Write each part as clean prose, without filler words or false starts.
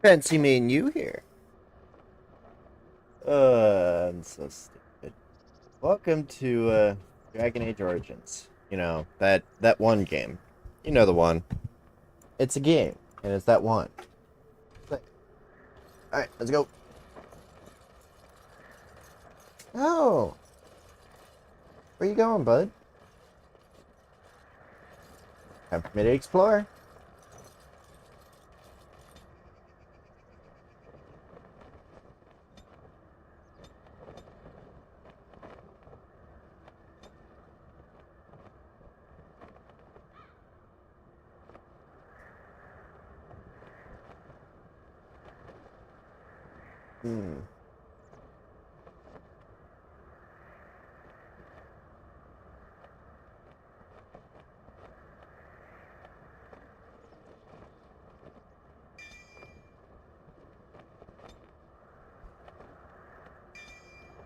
Fancy meeting you here. I'm so stupid. Welcome to Dragon Age Origins. You know, that one game. You know the one. It's a game, and it's that one. Alright, let's go. Oh. Where you going, bud? Time for me to explore.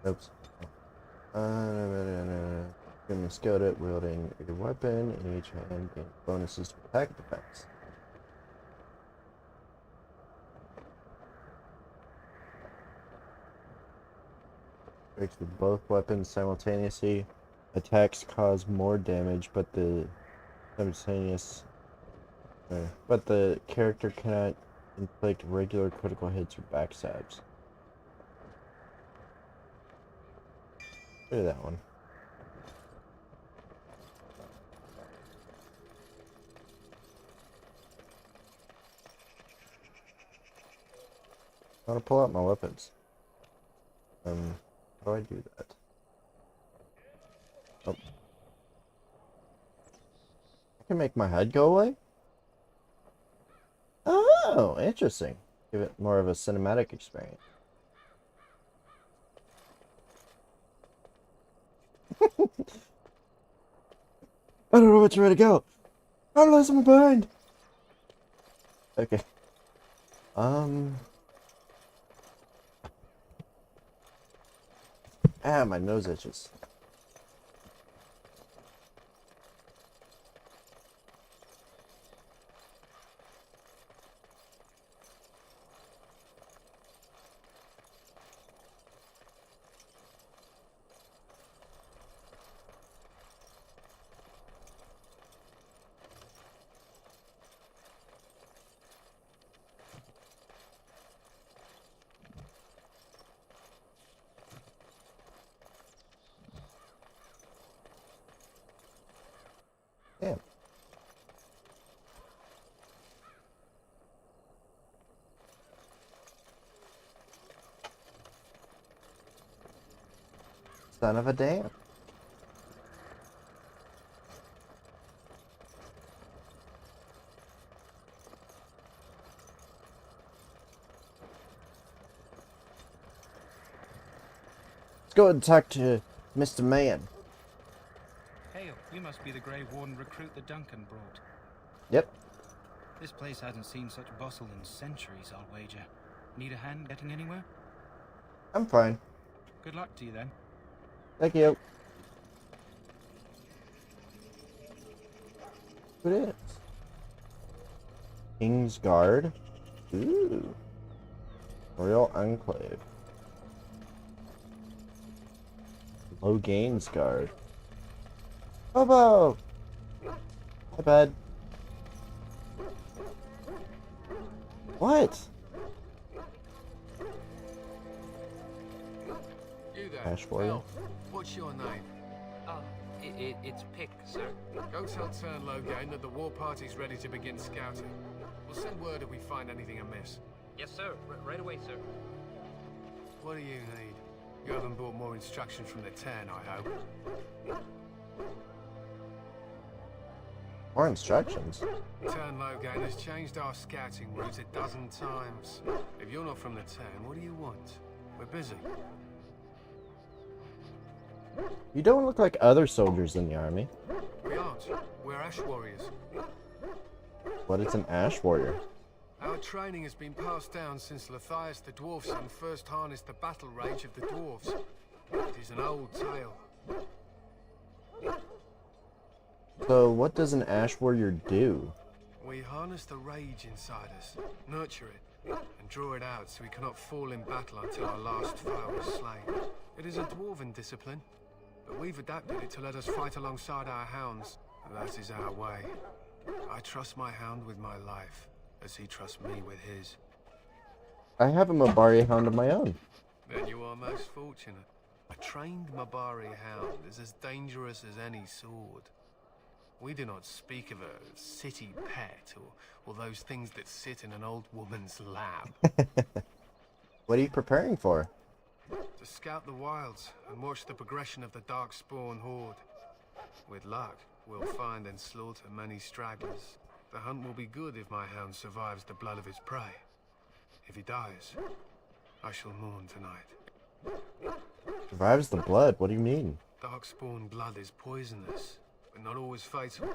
Oops. Can skilled at wielding a weapon in each hand, gain bonuses to attack defense. Strikes with both weapons simultaneously. Attacks cause more damage, but the character cannot inflict regular critical hits or backstabs. Look at that one. I want to pull out my weapons. How do I do that? Oh. I can make my head go away? Oh, interesting. Give it more of a cinematic experience. I don't know which way to go. I'm losing my mind. Okay. Ah, my nose itches. Son of a damn. Let's go and talk to Mr. Man. Hail, you must be the Grey Warden recruit that Duncan brought. Yep. This place hasn't seen such bustle in centuries, I'll wager. Need a hand getting anywhere? I'm fine. Good luck to you then. Thank you. What is? King's Guard? Ooh. Royal Enclave. Logain's Guard. Bobo! Hi, bud. What? You there? Ash Warrior. Hell, what's your name? It's Pick, sir. Go tell Turn Logain that the war party's ready to begin scouting. We'll send word if we find anything amiss. Yes, sir. Right away, sir. What do you need? You haven't brought more instructions from the Turn, I hope. More instructions? Turn Logain has changed our scouting route a dozen times. If you're not from the Turn, what do you want? We're busy. You don't look like other soldiers in the army. We aren't. We're Ash Warriors. What is an Ash Warrior? Our training has been passed down since Lathias the Dwarf Son first harnessed the battle rage of the dwarves. It is an old tale. So, what does an Ash Warrior do? We harness the rage inside us, nurture it, and draw it out so we cannot fall in battle until our last foe is slain. It is a dwarven discipline, but we've adapted it to let us fight alongside our hounds. That is our way. I trust my hound with my life, as he trusts me with his. I have a Mabari hound of my own. Then you are most fortunate. A trained Mabari hound is as dangerous as any sword. We do not speak of a city pet or those things that sit in an old woman's lap. What are you preparing for? To scout the wilds and watch the progression of the Darkspawn horde. With luck, we'll find and slaughter many stragglers. The hunt will be good if my hound survives the blood of his prey. If he dies, I shall mourn tonight. Survives the blood? What do you mean? Darkspawn blood is poisonous, but not always fatal.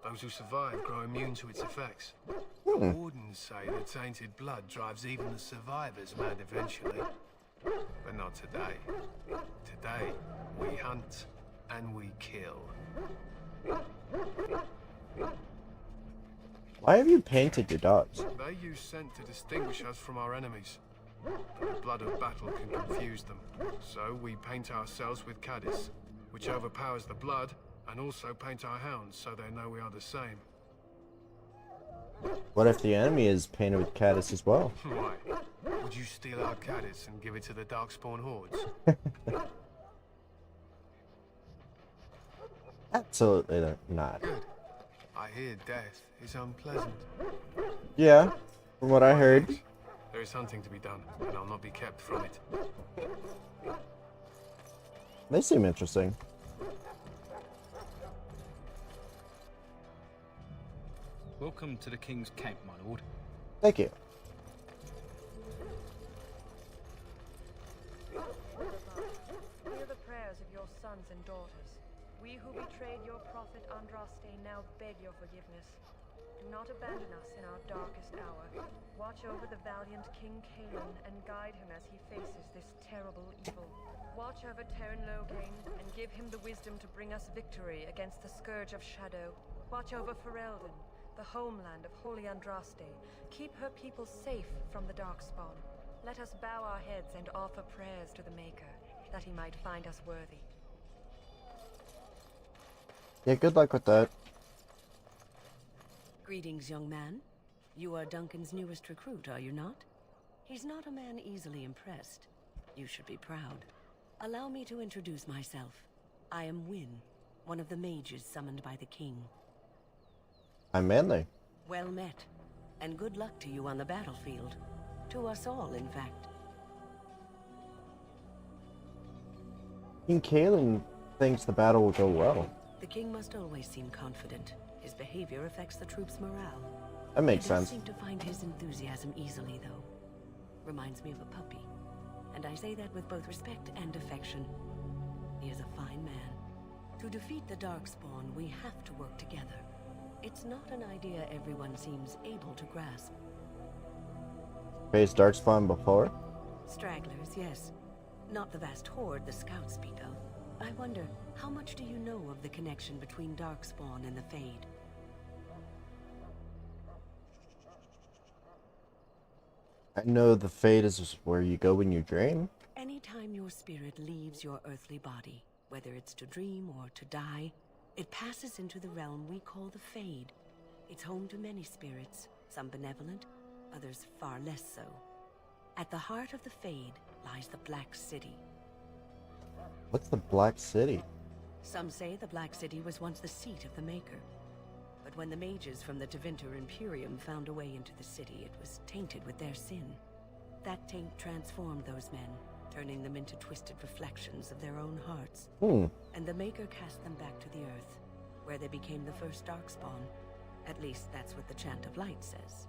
Those who survive grow immune to its effects. The wardens say that tainted blood drives even the survivors mad eventually. But not today. Today, we hunt and we kill. Why have you painted your dogs? They use scent to distinguish us from our enemies. But the blood of battle can confuse them. So we paint ourselves with Caddis, which overpowers the blood, and also paint our hounds so they know we are the same. What if the enemy is painted with Caddis as well? Why? Would you steal our Caddis and give it to the Darkspawn hordes? Absolutely not. Good. I hear death is unpleasant. Yeah, from what I heard. There is hunting to be done, and I'll not be kept from it. They seem interesting. Welcome to the King's Camp, my lord. Thank you. Hear the prayers of your sons and daughters. We who betrayed your prophet Andraste now beg your forgiveness. Do not abandon us in our darkest hour. Watch over the valiant King Kaelin and guide him as he faces this terrible evil. Watch over Terran Logain and give him the wisdom to bring us victory against the Scourge of Shadow. Watch over Ferelden, the homeland of Holy Andraste. Keep her people safe from the Darkspawn. Let us bow our heads and offer prayers to the Maker, that he might find us worthy. Yeah, good luck with that. Greetings, young man. You are Duncan's newest recruit, are you not? He's not a man easily impressed. You should be proud. Allow me to introduce myself. I am Wynne, one of the mages summoned by the king. I'm manly. Well met, and good luck to you on the battlefield. To us all, in fact. King Kalen thinks the battle will go well. The king must always seem confident. His behavior affects the troops' morale. That makes He does sense. seem to find his enthusiasm easily, though. Reminds me of a puppy. And I say that with both respect and affection. He is a fine man. To defeat the Darkspawn, we have to work together. It's not an idea everyone seems able to grasp. Faced Darkspawn before? Stragglers, yes. Not the vast horde the scouts speak of. I wonder, how much do you know of the connection between Darkspawn and the Fade? I know the Fate is where you go when you dream. Anytime your spirit leaves your earthly body, whether it's to dream or to die, it passes into the realm we call the Fade. It's home to many spirits, some benevolent, others far less so. At the heart of the Fade lies the Black City. What's the Black City? Some say the Black City was once the seat of the Maker. But when the mages from the Tevinter Imperium found a way into the city, it was tainted with their sin. That taint transformed those men, turning them into twisted reflections of their own hearts. And the Maker cast them back to the Earth, where they became the first Darkspawn. At least that's what the Chant of Light says.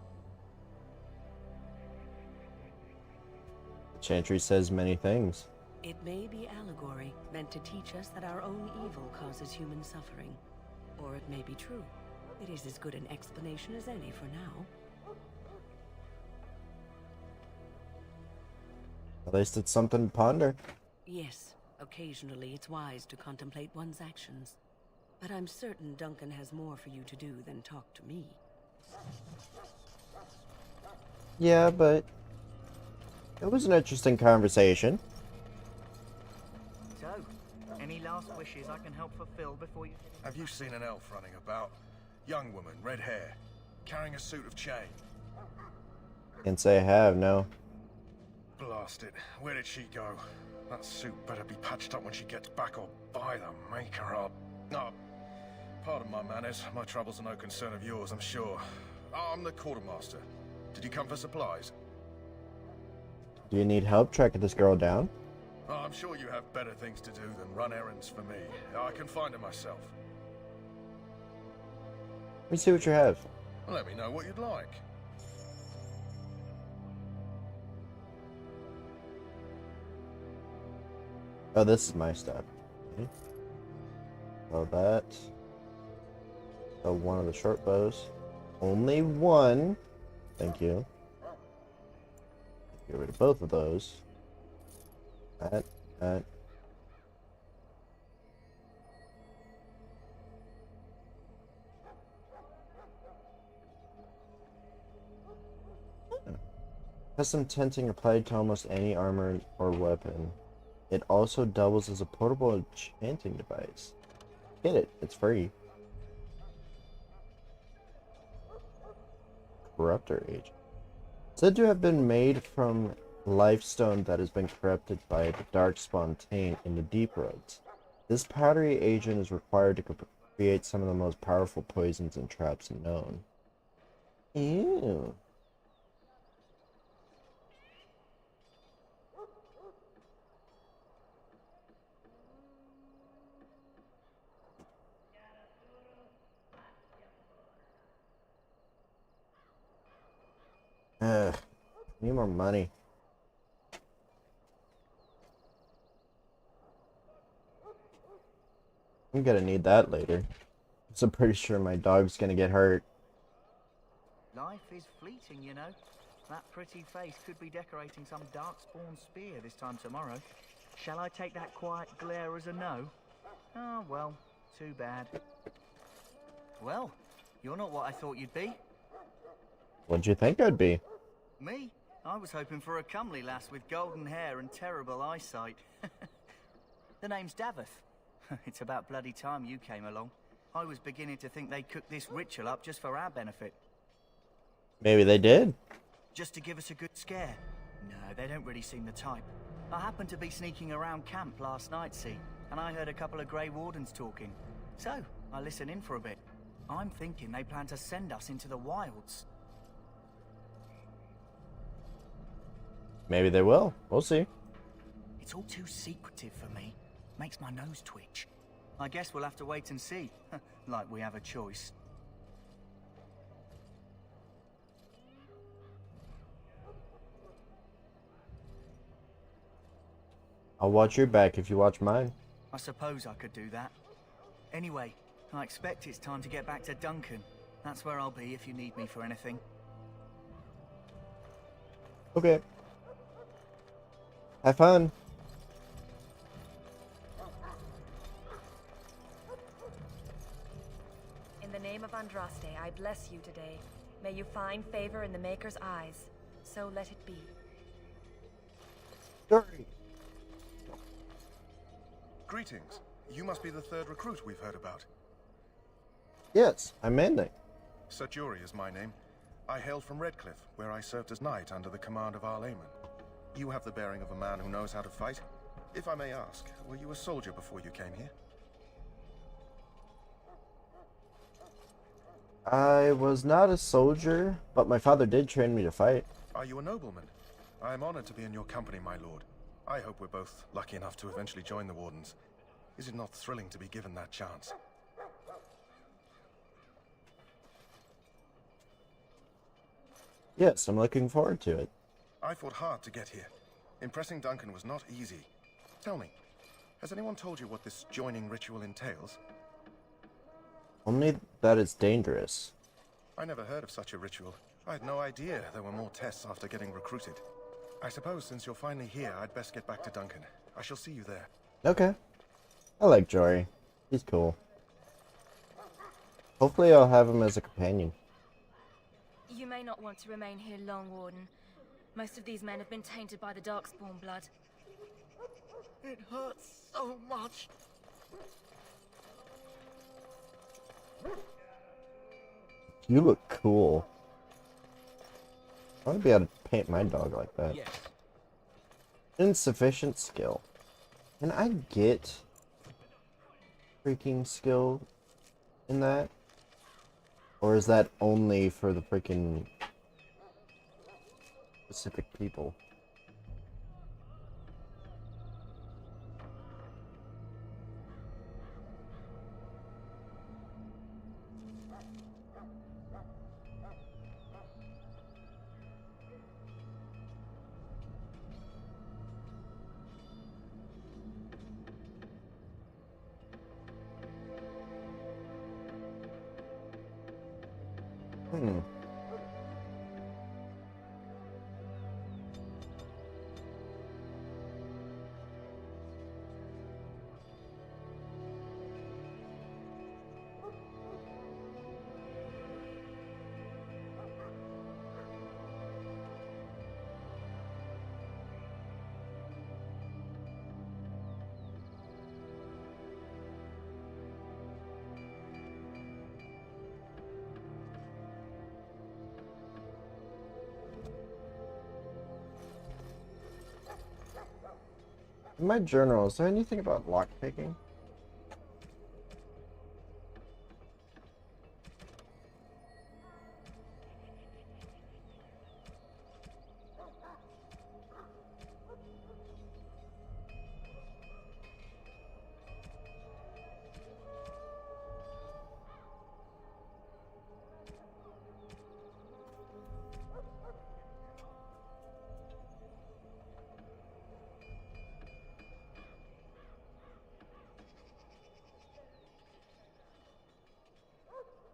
The Chantry says many things. It may be allegory, meant to teach us that our own evil causes human suffering. Or it may be true. It is as good an explanation as any for now. At least it's something to ponder. Yes, occasionally it's wise to contemplate one's actions. But I'm certain Duncan has more for you to do than talk to me. Yeah, but it was an interesting conversation. So, any last wishes I can help fulfill before you... Have you seen an elf running about? Young woman, red hair, carrying a suit of chain. Can't say I have, no. Blast it. Where did she go? That suit better be patched up when she gets back, or by the Maker up. No, pardon my manners. My troubles are no concern of yours, I'm sure. I'm the quartermaster. Did you come for supplies? Do you need help tracking this girl down? Oh, I'm sure you have better things to do than run errands for me. I can find her myself. Let me see what you have. Well, let me know what you'd like. Oh, this is my stuff. Okay. So that. So one of the short bows. Only one. Thank you. Get rid of both of those. That. Custom tinting applied to almost any armor or weapon. It also doubles as a portable enchanting device. Get it, it's free. Corruptor agent. Said to have been made from lifestone that has been corrupted by the Darkspawn taint in the Deep Roads. This powdery agent is required to create some of the most powerful poisons and traps known. Ew. Ugh. Need more money. I'm gonna need that later. So I'm pretty sure my dog's gonna get hurt. Life is fleeting, you know. That pretty face could be decorating some darkspawn spear this time tomorrow. Shall I take that quiet glare as a no? Oh, well, too bad. Well, you're not what I thought you'd be. What'd you think I'd be? Me? I was hoping for a comely lass with golden hair and terrible eyesight. The name's Davith. It's about bloody time you came along. I was beginning to think they cooked this ritual up just for our benefit. Maybe they did. Just to give us a good scare? No, they don't really seem the type. I happened to be sneaking around camp last night, see, and I heard a couple of Grey Wardens talking. So, I listened in for a bit. I'm thinking they plan to send us into the wilds. Maybe they will. We'll see. It's all too secretive for me. Makes my nose twitch. I guess we'll have to wait and see. Like we have a choice. I'll watch your back if you watch mine. I suppose I could do that. Anyway, I expect it's time to get back to Duncan. That's where I'll be if you need me for anything. Okay. Have fun. In the name of Andraste, I bless you today. May you find favor in the Maker's eyes. So let it be. Sorry. Greetings. You must be the third recruit we've heard about. Yes, I'm Manding. Sir Jury is my name. I hail from Redcliffe, where I served as knight under the command of Arl Eamon. You have the bearing of a man who knows how to fight. If I may ask, were you a soldier before you came here? I was not a soldier, but my father did train me to fight. Are you a nobleman? I am honored to be in your company, my lord. I hope we're both lucky enough to eventually join the Wardens. Is it not thrilling to be given that chance? Yes, I'm looking forward to it. I fought hard to get here. Impressing Duncan was not easy. Tell me, has anyone told you what this joining ritual entails? Only that it's dangerous. I never heard of such a ritual. I had no idea there were more tests after getting recruited. I suppose since you're finally here, I'd best get back to Duncan. I shall see you there. Okay. I like Jory. He's cool. Hopefully I'll have him as a companion. You may not want to remain here long, Warden. Most of these men have been tainted by the Darkspawn blood. It hurts so much. You look cool. I want to be able to paint my dog like that. Yes. Insufficient skill. Can I get freaking skill in that? Or is that only for the freaking specific people? Hmm. In my journal, is there anything about lockpicking?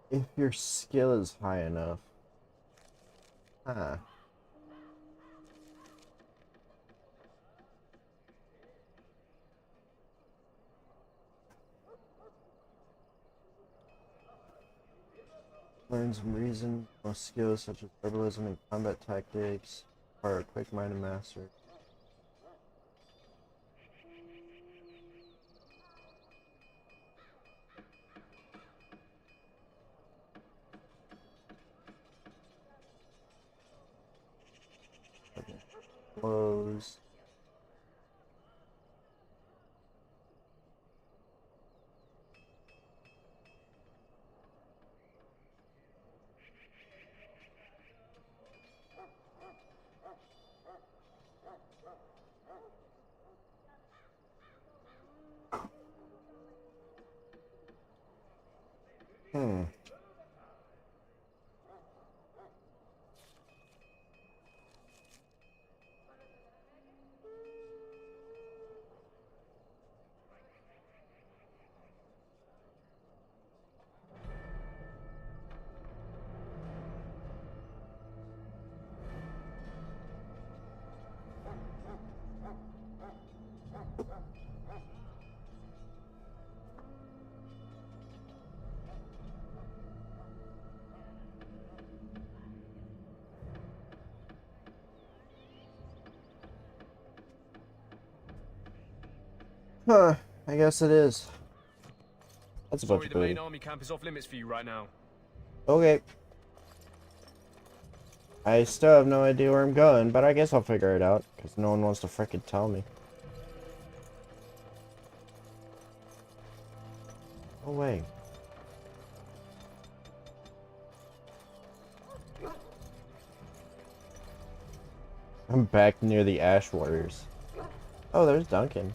If your skill is high enough. Huh. Learn some reason, most skills such as herbalism and combat tactics are a quick mind to master. Okay. Close. Hmm. Huh. I guess it is. That's a bunch Sorry, of the main booty. army camp is off limits for you right now. Okay. I still have no idea where I'm going, but I guess I'll figure it out, because no one wants to frickin' tell me. No way. I'm back near the Ash Warriors. Oh, there's Duncan.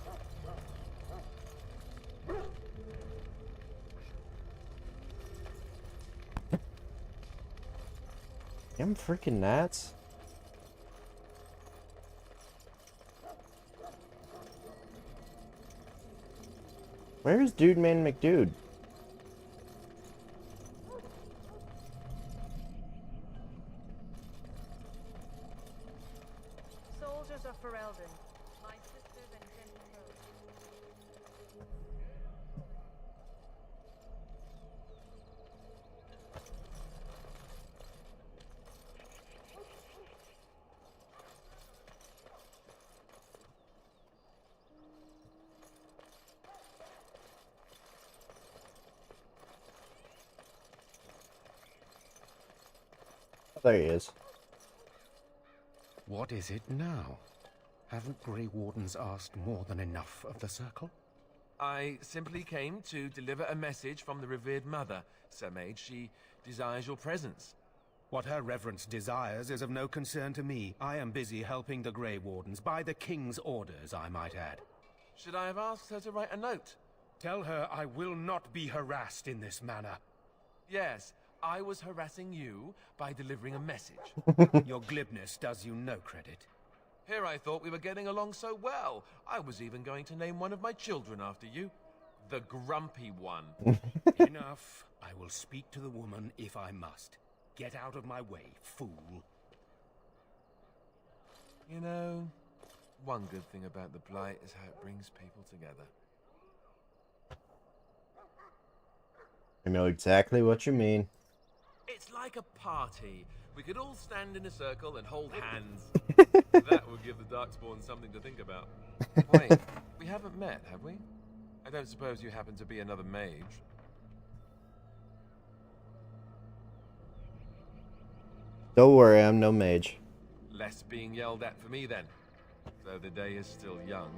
Damn freaking gnats. Where's Dude Man McDude? Soldiers of Ferelden, my sisters and gentle foes. There he is. What is it now? Haven't Grey Wardens asked more than enough of the Circle? I simply came to deliver a message from the revered mother, Sir Mage. She desires your presence. What her reverence desires is of no concern to me. I am busy helping the Grey Wardens, by the King's orders, I might add. Should I have asked her to write a note? Tell her I will not be harassed in this manner. Yes, I was harassing you by delivering a message. Your glibness does you no credit. Here I thought we were getting along so well. I was even going to name one of my children after you. The Grumpy One. Enough. I will speak to the woman if I must. Get out of my way, fool. You know, one good thing about the Blight is how it brings people together. I know exactly what you mean. It's like a party. We could all stand in a circle and hold hands. That would give the Darkspawn something to think about. Wait, we haven't met, have we? I don't suppose you happen to be another mage? Don't worry, I'm no mage. Less being yelled at for me then. Though the day is still young.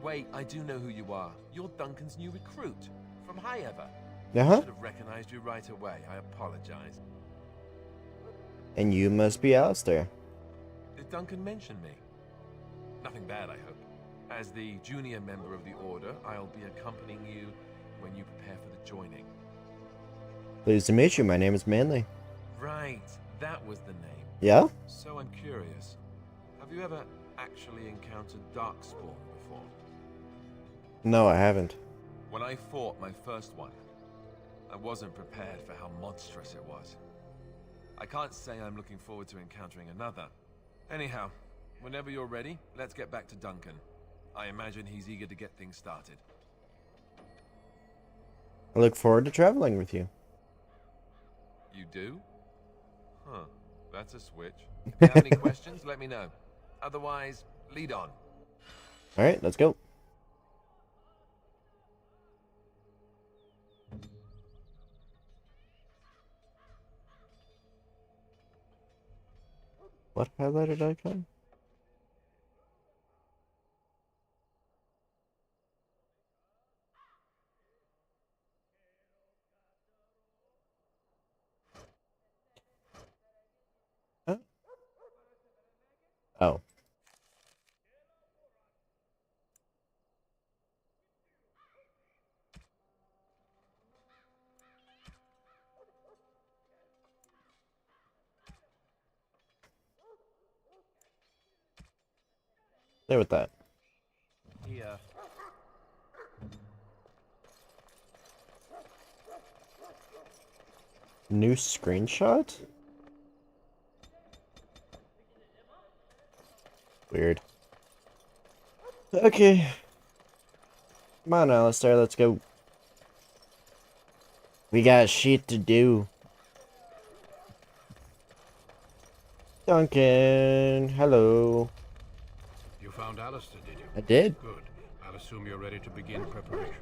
Wait, I do know who you are. You're Duncan's new recruit. From Highever. I should have recognized you right away. I apologize. And you must be Alistair. Did Duncan mention me? Nothing bad, I hope. As the junior member of the Order, I'll be accompanying you when you prepare for the joining. Pleased to meet you. My name is Manly. Right, that was the name. Yeah? So I'm curious. Have you ever actually encountered Darkspawn before? No, I haven't. When I fought my first one, I wasn't prepared for how monstrous it was. I can't say I'm looking forward to encountering another. Anyhow, whenever you're ready, let's get back to Duncan. I imagine he's eager to get things started. I look forward to traveling with you. You do? Huh, that's a switch. If you have any questions, let me know. Otherwise, lead on. Alright, let's go. What highlighted icon? Huh? Oh. Stay with that. Yeah. New screenshot? Weird. Okay. Come on, Alistair, let's go. We got shit to do. Duncan, hello. You found Alistair, did you? I did. Good. I'll assume you're ready to begin preparations.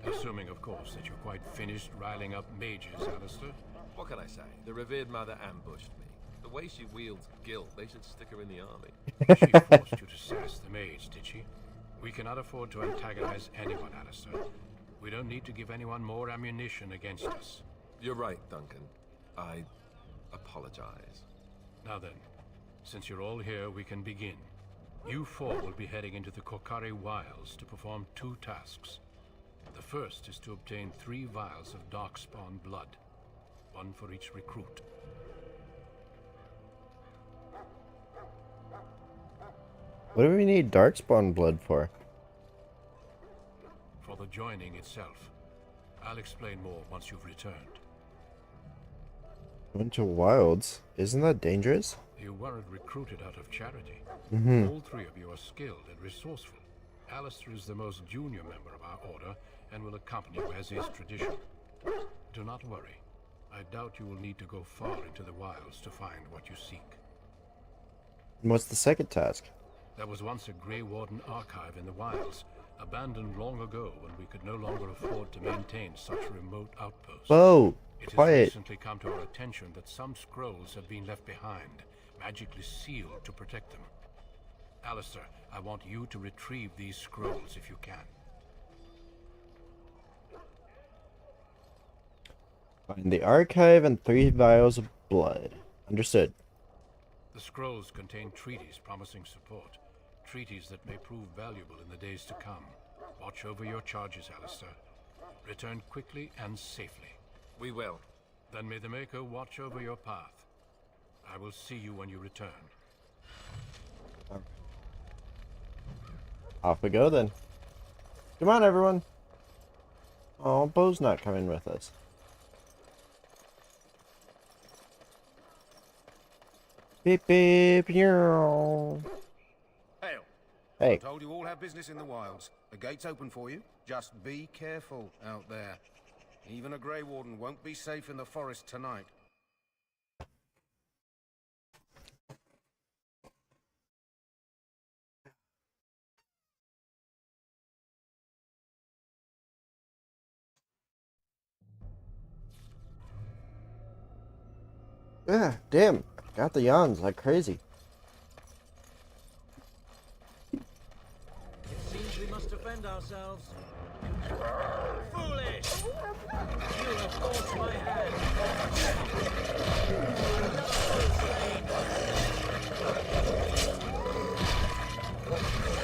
Assuming, of course, that you're quite finished riling up mages, Alistair. What can I say? The revered mother ambushed me. The way she wields guilt, they should stick her in the army. She forced you to sass the mage, did she? We cannot afford to antagonize anyone, Alistair. We don't need to give anyone more ammunition against us. You're right, Duncan. I apologize. Now then, since you're all here, we can begin. You four will be heading into the Korcari Wilds to perform 2 tasks. The first is to obtain 3 vials of Darkspawn blood, 1 for each recruit. What do we need Darkspawn blood for? For the joining itself. I'll explain more once you've returned. Went to Wilds. Isn't that dangerous? You weren't recruited out of charity. Mm-hmm. All 3 of you are skilled and resourceful. Alistair is the most junior member of our order and will accompany you as is tradition. Do not worry. I doubt you will need to go far into the wilds to find what you seek. And what's the second task? There was once a Grey Warden archive in the wilds, abandoned long ago when we could no longer afford to maintain such remote outposts. Whoa! It has Quiet. recently come to our attention that some scrolls have been left behind, magically sealed to protect them. Alistair, I want you to retrieve these scrolls if you can. Find the archive and 3 vials of blood. Understood. The scrolls contain treaties promising support. Treaties that may prove valuable in the days to come. Watch over your charges, Alistair. Return quickly and safely. We will. Then may the Maker watch over your path. I will see you when you return. Off we go then. Come on, everyone. Oh, Bo's not coming with us. Beep beep, yo. Hail. Hey. I told you all have business in the wilds. The gate's open for you. Just be careful out there. Even a Grey Warden won't be safe in the forest tonight. Yeah, damn. Got the yawns like crazy. It seems we must defend ourselves. Foolish! You have forced my hand. Another foe slain.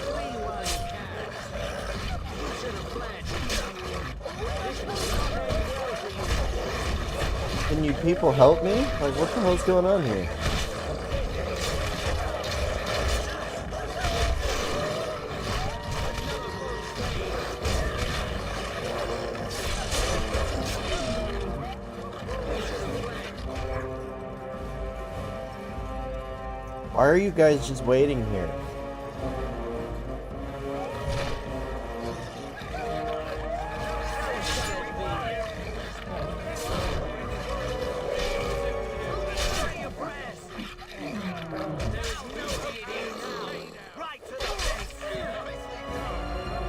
Flee while you can. You should have fled. This will not end well for you. Can you people help me? Like, what the hell's going on here? Why are you guys just waiting here?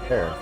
There.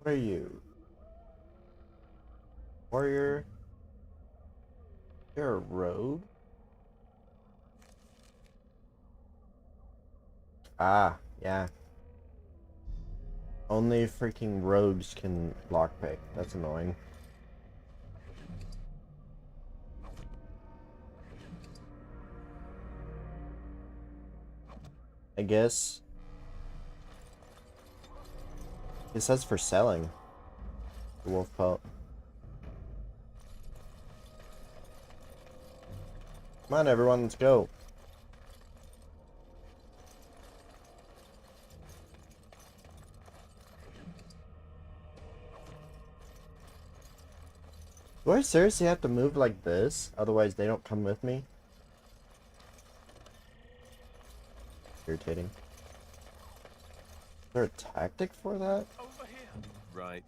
What are you? Warrior? You're a rogue? Ah, yeah. Only freaking rogues can lockpick. That's annoying. I guess that's for selling. The wolf pelt. Come on, everyone, let's go. Do I seriously have to move like this? Otherwise they don't come with me? Irritating. Is there a tactic for that? Right.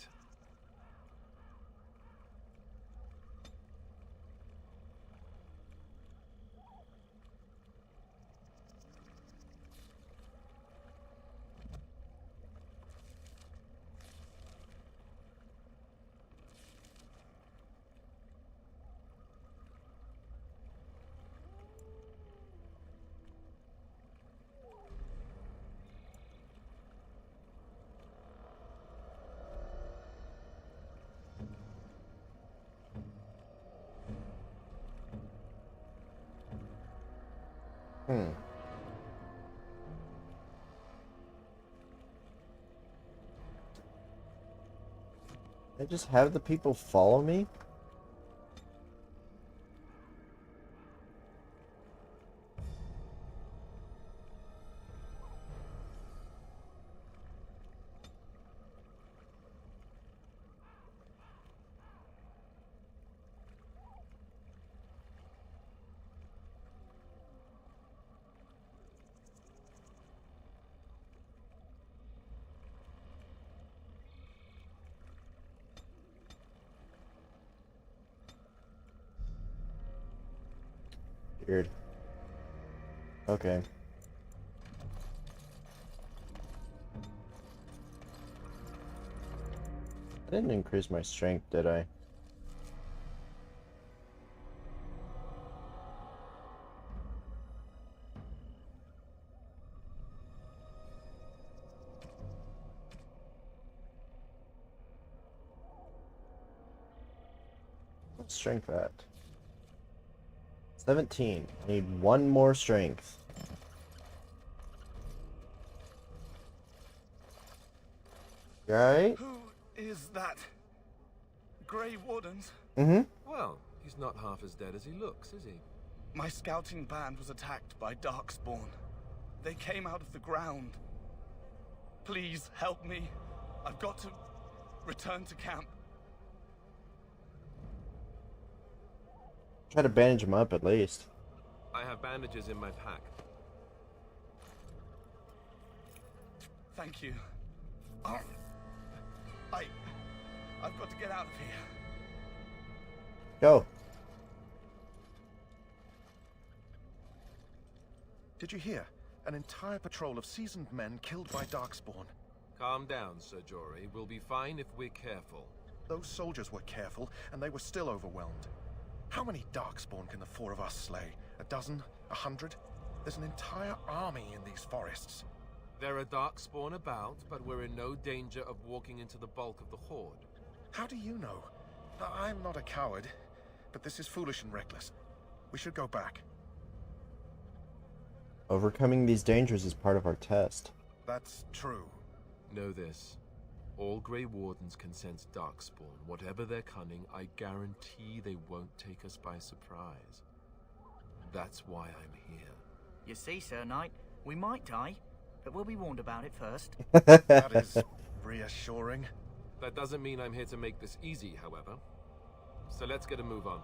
I just have the people follow me? Weird. Okay. I didn't increase my strength, did I? What's strength at? 17. I need one more strength. You alright? Who is that? Grey Wardens? Mm-hmm. Well, he's not half as dead as he looks, is he? My scouting band was attacked by Darkspawn. They came out of the ground. Please help me. I've got to return to camp. Try to bandage him up at least. I have bandages in my pack. Thank you. I've got to get out of here. Go. Did you hear? An entire patrol of seasoned men killed by Darkspawn. Calm down, Sir Jory. We'll be fine if we're careful. Those soldiers were careful, and they were still overwhelmed. How many Darkspawn can the four of us slay? A dozen? 100? There's an entire army in these forests. There are Darkspawn about, but we're in no danger of walking into the bulk of the Horde. How do you know? I'm not a coward, but this is foolish and reckless. We should go back. Overcoming these dangers is part of our test. That's true. Know this. All Grey Wardens can sense Darkspawn. Whatever their cunning, I guarantee they won't take us by surprise. That's why I'm here. You see, Sir Knight, we might die, but we'll be warned about it first. That is reassuring. That doesn't mean I'm here to make this easy, however. So let's get a move on.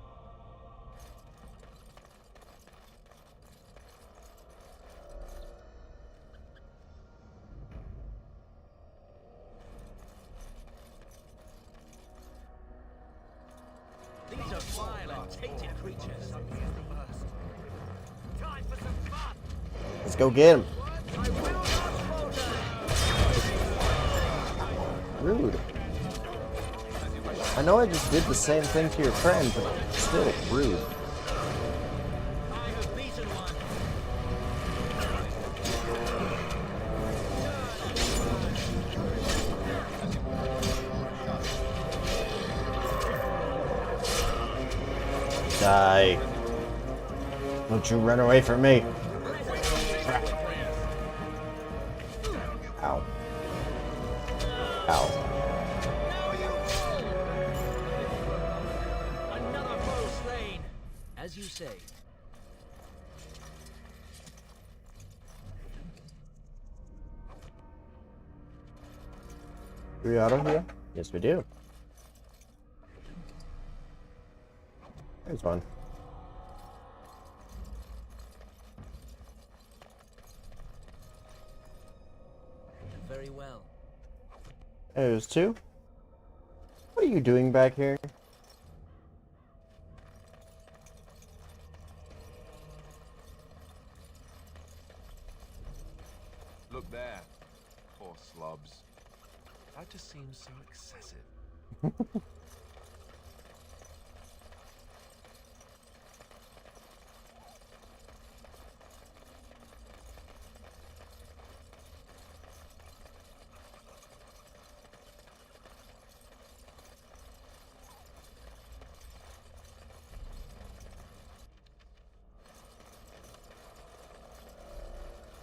These are vile and tainted creatures. Time for some fun. Let's go get him. I will not falter. Rude. I know I just did the same thing to your friend, but still rude. I have beaten one. Die. Don't you run away from me. Ow. Ow. Another foe slain. As you say. Do we auto here? Yes, we do. There's one. Very well. There's two. What are you doing back here? Look there. Poor slobs. That just seems so excessive.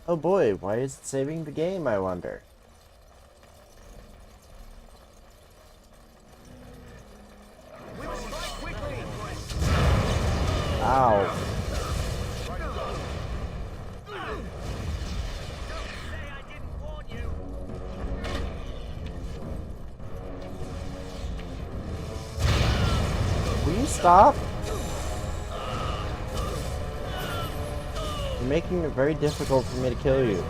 Oh boy, why is it saving the game, I wonder? Ow. Will you stop? You're making it very difficult for me to kill you.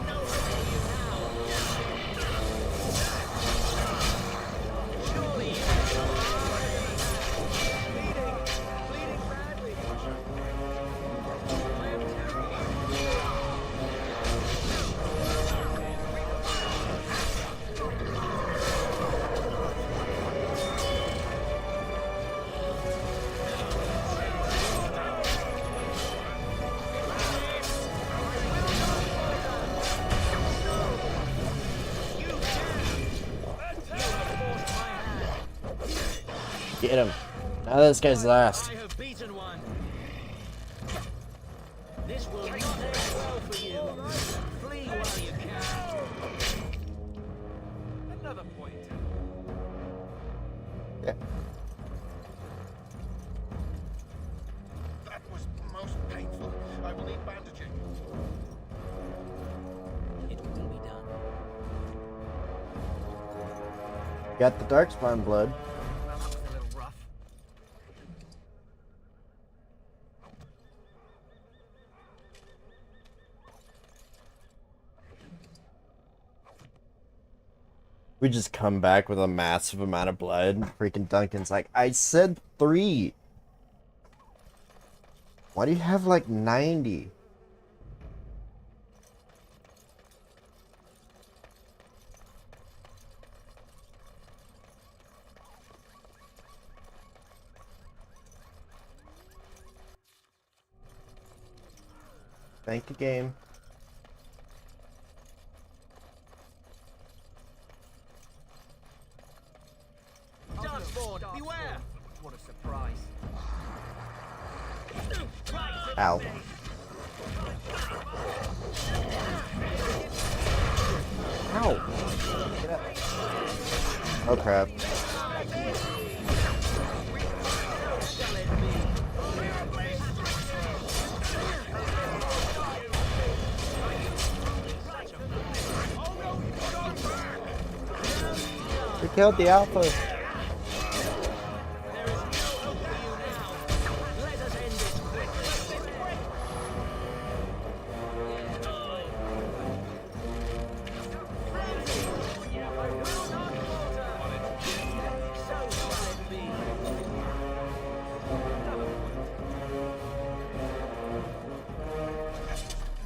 Get him. Now this guy's last. I have beaten one. This will not end well for you. Flee while you can. Another point. Yeah. That was most painful. I will need bandaging. It will be done. Got the darkspawn blood. That was a little rough. We just come back with a massive amount of blood. Freaking Duncan's like, I said 3. Why do you have like 90? Thank you, game. Darkspawn, beware! What a surprise. Ow. Ow. Get up. Oh crap. We killed the alpha.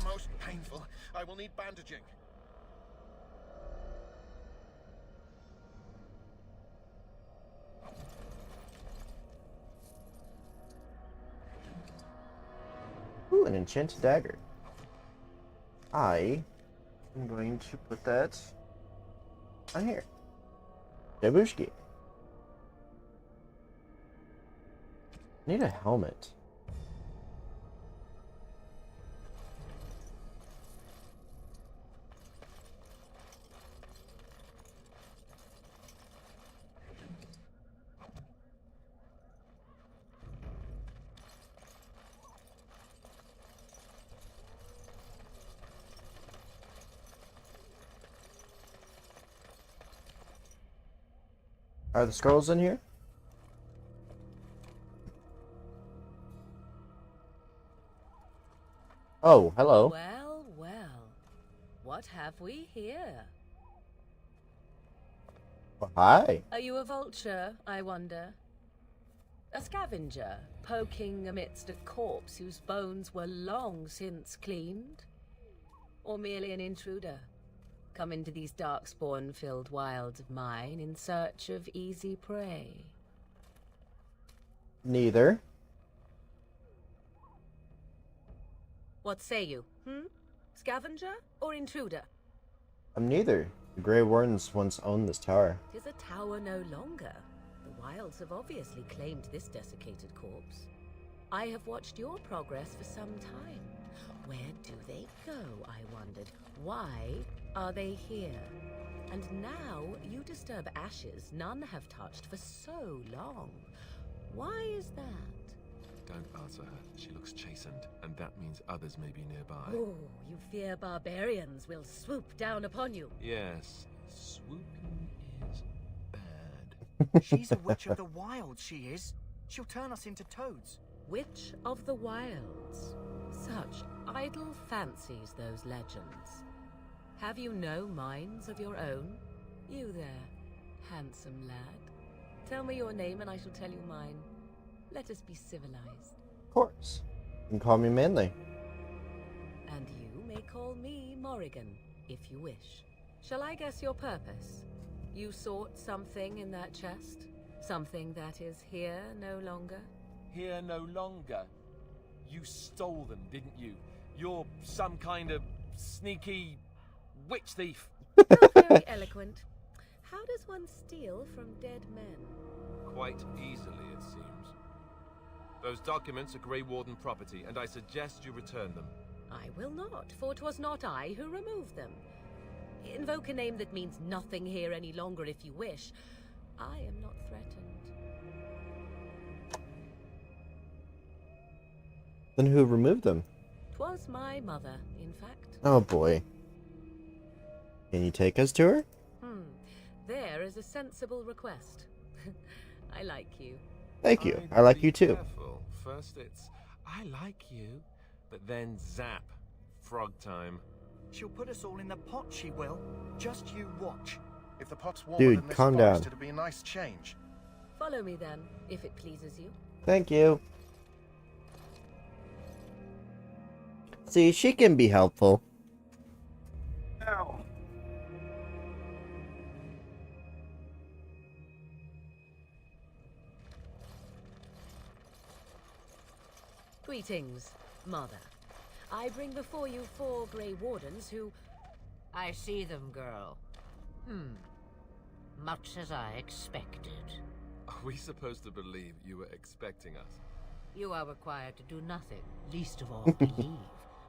Most painful. I will need bandaging. an enchanted dagger. I am going to put that on here. Dabushki. Need a helmet. Are the scrolls in here? Oh, hello. Well, well. What have we here? Well, hi. Are you a vulture, I wonder? A scavenger, poking amidst a corpse whose bones were long since cleaned? Or merely an intruder, come into these darkspawn-filled wilds of mine in search of easy prey? Neither. What say you, Scavenger or intruder? I'm neither. The Grey Wardens once owned this tower. 'Tis a tower no longer. The wilds have obviously claimed this desiccated corpse. I have watched your progress for some time. Where do they go, I wondered? Why are they here? And now you disturb ashes none have touched for so long. Why is that? Don't answer her. She looks chastened, and that means others may be nearby. Oh, you fear barbarians will swoop down upon you. Yes, swooping is bad. She's a witch of the wilds, she is. She'll turn us into toads. Witch of the wilds. Such idle fancies, those legends. Have you no minds of your own? You there, handsome lad. Tell me your name and I shall tell you mine. Let us be civilized. Of course. You can call me Manly. And you may call me Morrigan, if you wish. Shall I guess your purpose? You sought something in that chest? Something that is here no longer? Here no longer. You stole them, didn't you? You're some kind of sneaky witch thief. Not very eloquent. How does one steal from dead men? Quite easily, it seems. Those documents are Grey Warden property, and I suggest you return them. I will not, for 'twas not I who removed them. Invoke a name that means nothing here any longer if you wish. I am not threatened. Then who removed them? 'Twas my mother, in fact. Oh boy. Can you take us to her? There is a sensible request. I like you. Thank you. I like you too. Careful. First it's, I like you, but then zap. Frog time. She'll put us all in the pot, she will. Just you watch. If the pot's warmer Dude, than this calm forest, down. it'd be a nice change. Follow me then, if it pleases you. Thank you. See, she can be helpful. Ow. Greetings, Mother. I bring before you 4 Grey Wardens who... I see them, girl. Much as I expected. Are we supposed to believe you were expecting us? You are required to do nothing, least of all believe.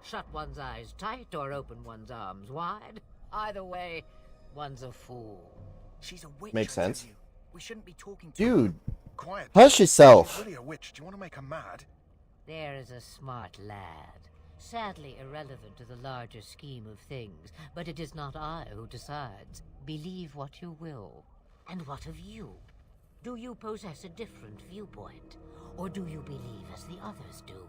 Shut one's eyes tight or open one's arms wide. Either way, one's a fool. She's a witch. Makes I tell sense. you. We shouldn't be talking to Dude, Quiet. hush yourself. She's really a witch. Do you want to make her mad? There is a smart lad. Sadly irrelevant to the larger scheme of things, but it is not I who decides. Believe what you will. And what of you? Do you possess a different viewpoint? Or do you believe as the others do?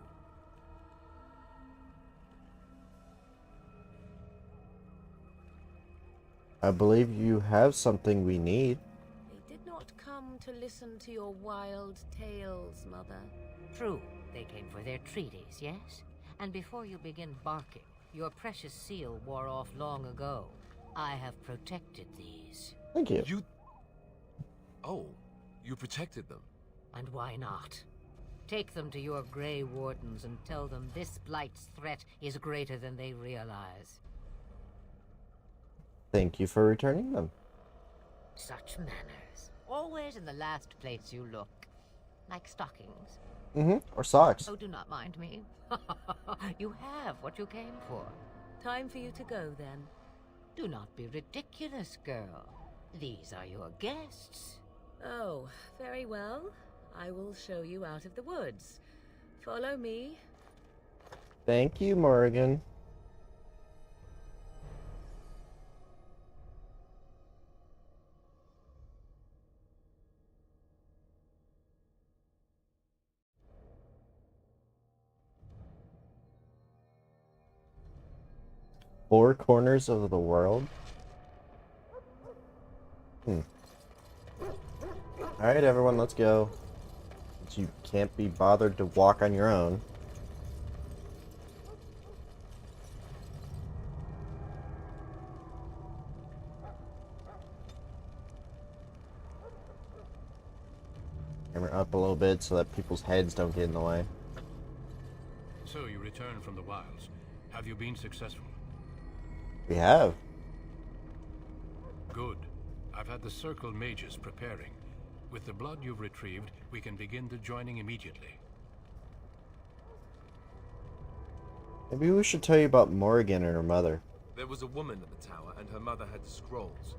I believe you have something we need. They did not come to listen to your wild tales, Mother. True, they came for their treaties, yes? And before you begin barking, your precious seal wore off long ago. I have protected these. Thank you. Oh, you protected them. And why not? Take them to your Grey Wardens and tell them this Blight's threat is greater than they realize. Thank you for returning them. Such manners. Always in the last place you look. Like stockings. Or socks. Oh, do not mind me. You have what you came for. Time for you to go, then. Do not be ridiculous, girl. These are your guests. Oh, very well. I will show you out of the woods. Follow me. Thank you, Morgan. Four corners of the world? Alright, everyone, let's go. Since you can't be bothered to walk on your own. Camera up a little bit so that people's heads don't get in the way. So you returned from the wilds. Have you been successful? We have. Good. I've had the Circle mages preparing. With the blood you've retrieved, we can begin the joining immediately. Maybe we should tell you about Morgan and her mother. There was a woman at the tower, and her mother had the scrolls.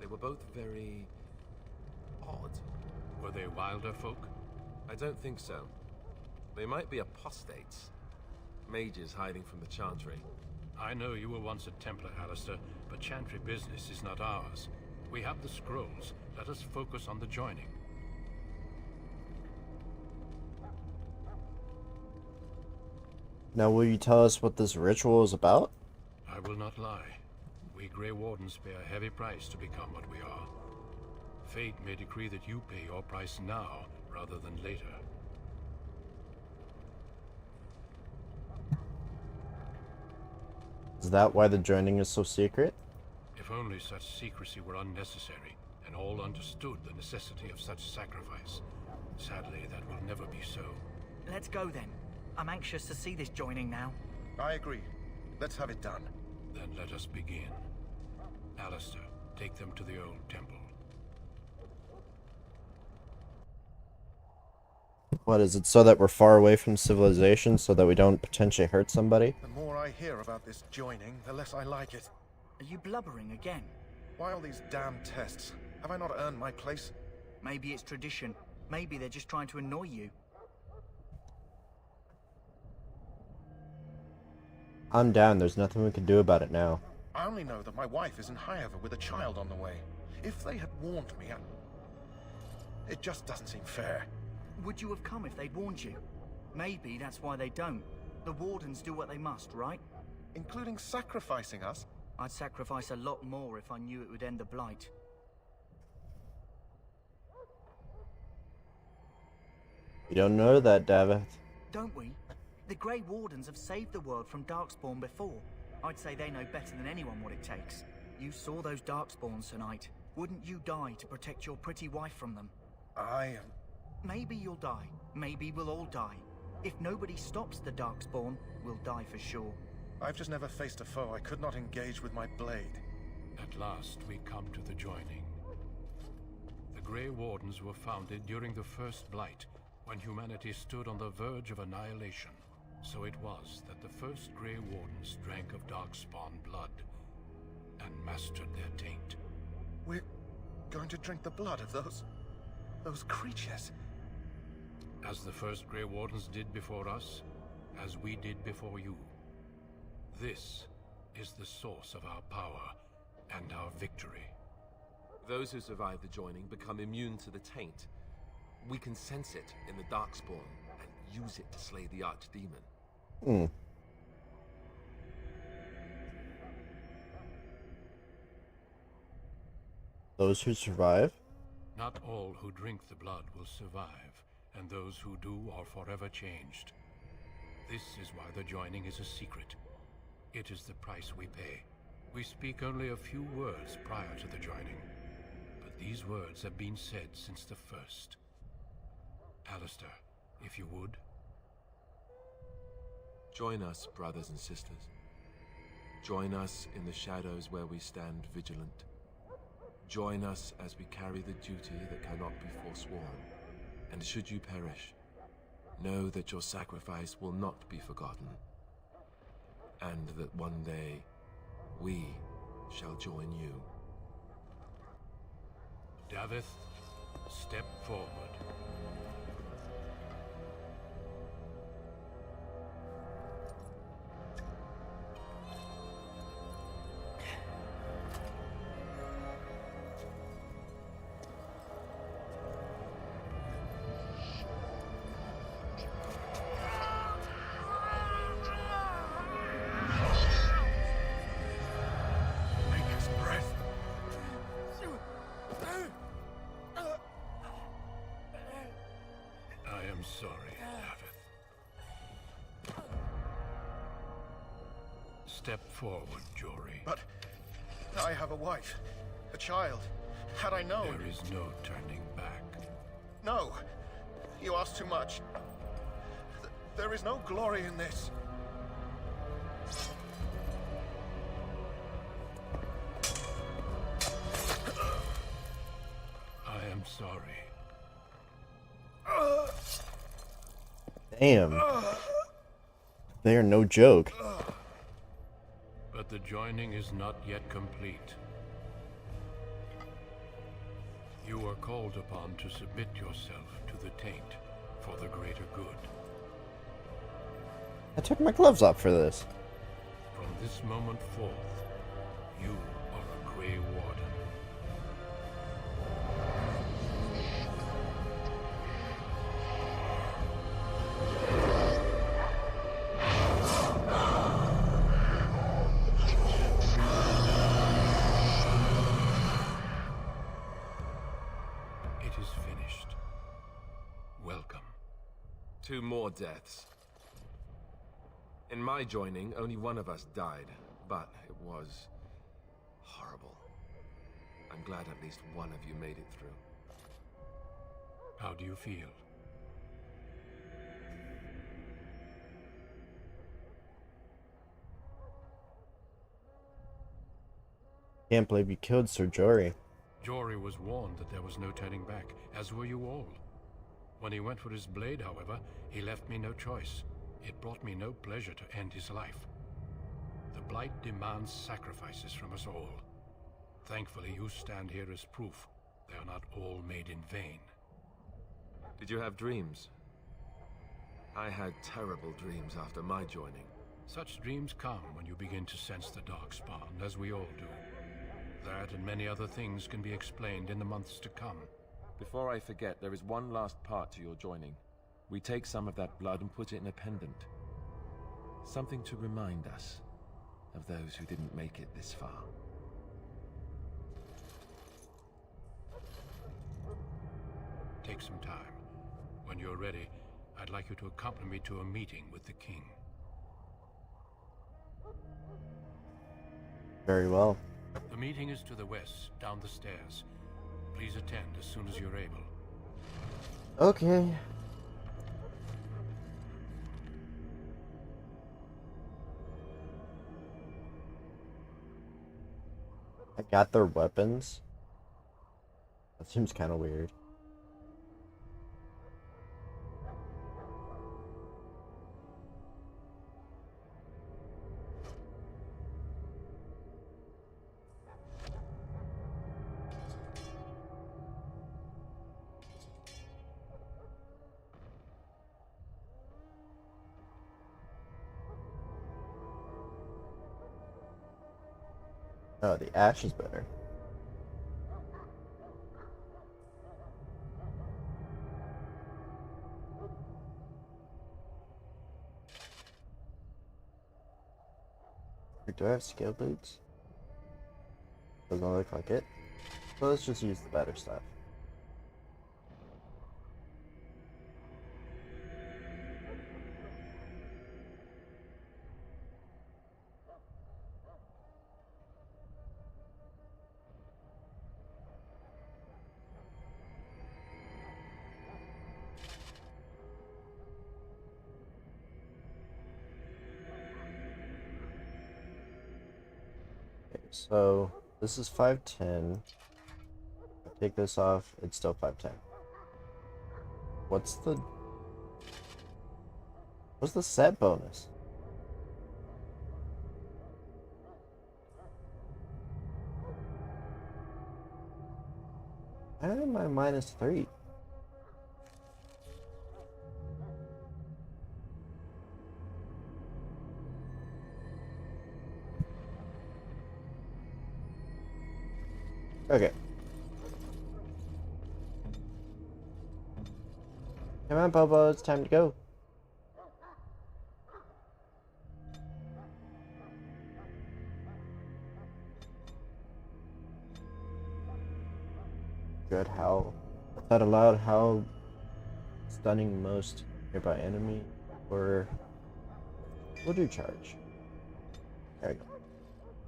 They were both very odd. Were they wilder folk? I don't think so. They might be apostates. Mages hiding from the Chantry. I know you were once a Templar, Alistair, but Chantry business is not ours. We have the scrolls. Let us focus on the joining. Now, will you tell us what this ritual is about? I will not lie. We Grey Wardens pay a heavy price to become what we are. Fate may decree that you pay your price now, rather than later. Is that why the joining is so secret? If only such secrecy were unnecessary, and all understood the necessity of such sacrifice. Sadly, that will never be so. Let's go then. I'm anxious to see this joining now. I agree. Let's have it done. Then let us begin. Alistair, take them to the old temple. What is it, so that we're far away from civilization, so that we don't potentially hurt somebody? The more I hear about this joining, the less I like it. Are you blubbering again? Why all these damn tests? Have I not earned my place? Maybe it's tradition. Maybe they're just trying to annoy you. I'm down. There's nothing we can do about it now. I only know that my wife is in Highover with a child on the way. If they had warned me, it just doesn't seem fair. Would you have come if they'd warned you? Maybe that's why they don't. The Wardens do what they must, right? Including sacrificing us? I'd sacrifice a lot more if I knew it would end the Blight. You don't know that, Davith. Don't we? The Grey Wardens have saved the world from Darkspawn before. I'd say they know better than anyone what it takes. You saw those Darkspawns tonight. Wouldn't you die to protect your pretty wife from them? Maybe you'll die. Maybe we'll all die. If nobody stops the Darkspawn, we'll die for sure. I've just never faced a foe I could not engage with my blade. At last, we come to the joining. The Grey Wardens were founded during the First Blight, when humanity stood on the verge of annihilation. So it was that the first Grey Wardens drank of Darkspawn blood and mastered their taint. We're going to drink the blood of those creatures? As the first Grey Wardens did before us, as we did before you. This is the source of our power and our victory. Those who survive the joining become immune to the taint. We can sense it in the Darkspawn and use it to slay the Archdemon. Those who survive? Not all who drink the blood will survive, and those who do are forever changed. This is why the joining is a secret. It is the price we pay. We speak only a few words prior to the joining, but these words have been said since the first. Alistair, if you would. Join us, brothers and sisters. Join us in the shadows where we stand vigilant. Join us as we carry the duty that cannot be forsworn. And should you perish, know that your sacrifice will not be forgotten. And that one day, we shall join you. Davith, step forward. I am sorry, Davith. Step forward, Jory. But I have a wife, a child. Had I known... There is no turning back. No, you ask too much. There is no glory in this. I am sorry. Damn. They are no joke. But the joining is not yet complete. You are called upon to submit yourself to the taint for the greater good. I took my gloves off for this. From this moment forth, you are a Grey Warden. It is finished. Welcome. 2 more deaths. In my joining, only one of us died, but it was horrible. I'm glad at least one of you made it through. How do you feel? Can't believe you killed Sir Jory. Jory was warned that there was no turning back, as were you all. When he went for his blade, however, he left me no choice. It brought me no pleasure to end his life. The Blight demands sacrifices from us all. Thankfully, you stand here as proof they are not all made in vain. Did you have dreams? I had terrible dreams after my joining. Such dreams come when you begin to sense the Darkspawn, as we all do. That and many other things can be explained in the months to come. Before I forget, there is one last part to your joining. We take some of that blood and put it in a pendant. Something to remind us of those who didn't make it this far. Take some time. When you're ready, I'd like you to accompany me to a meeting with the king. Very well. The meeting is to the west, down the stairs. Please attend as soon as you're able. Okay. I got their weapons. That seems kind of weird. Oh, the ash is better. Do I have scale boots? Doesn't look like it. So let's just use the better stuff. So this is 510. I take this off, it's still 510. What's the set bonus? Why am I -3? Okay. Come on, Bobo, it's time to go. Good, how that allowed how stunning most nearby enemy, or we'll do charge. There we go.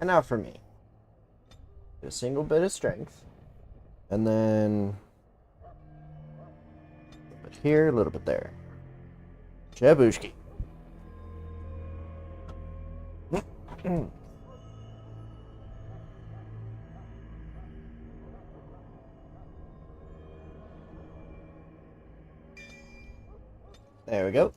And now for me. A single bit of strength. And then a little bit here, a little bit there. Jabushki. There we go.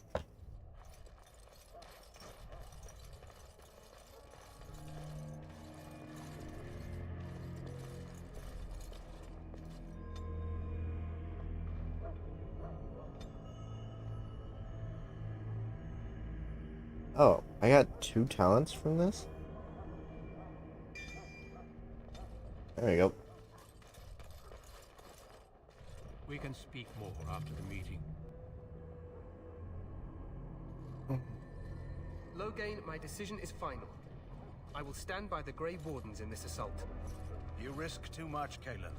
Oh, I got 2 talents from this? There we go. We can speak more after the meeting. Loghain, my decision is final. I will stand by the Grey Wardens in this assault. You risk too much, Kalen.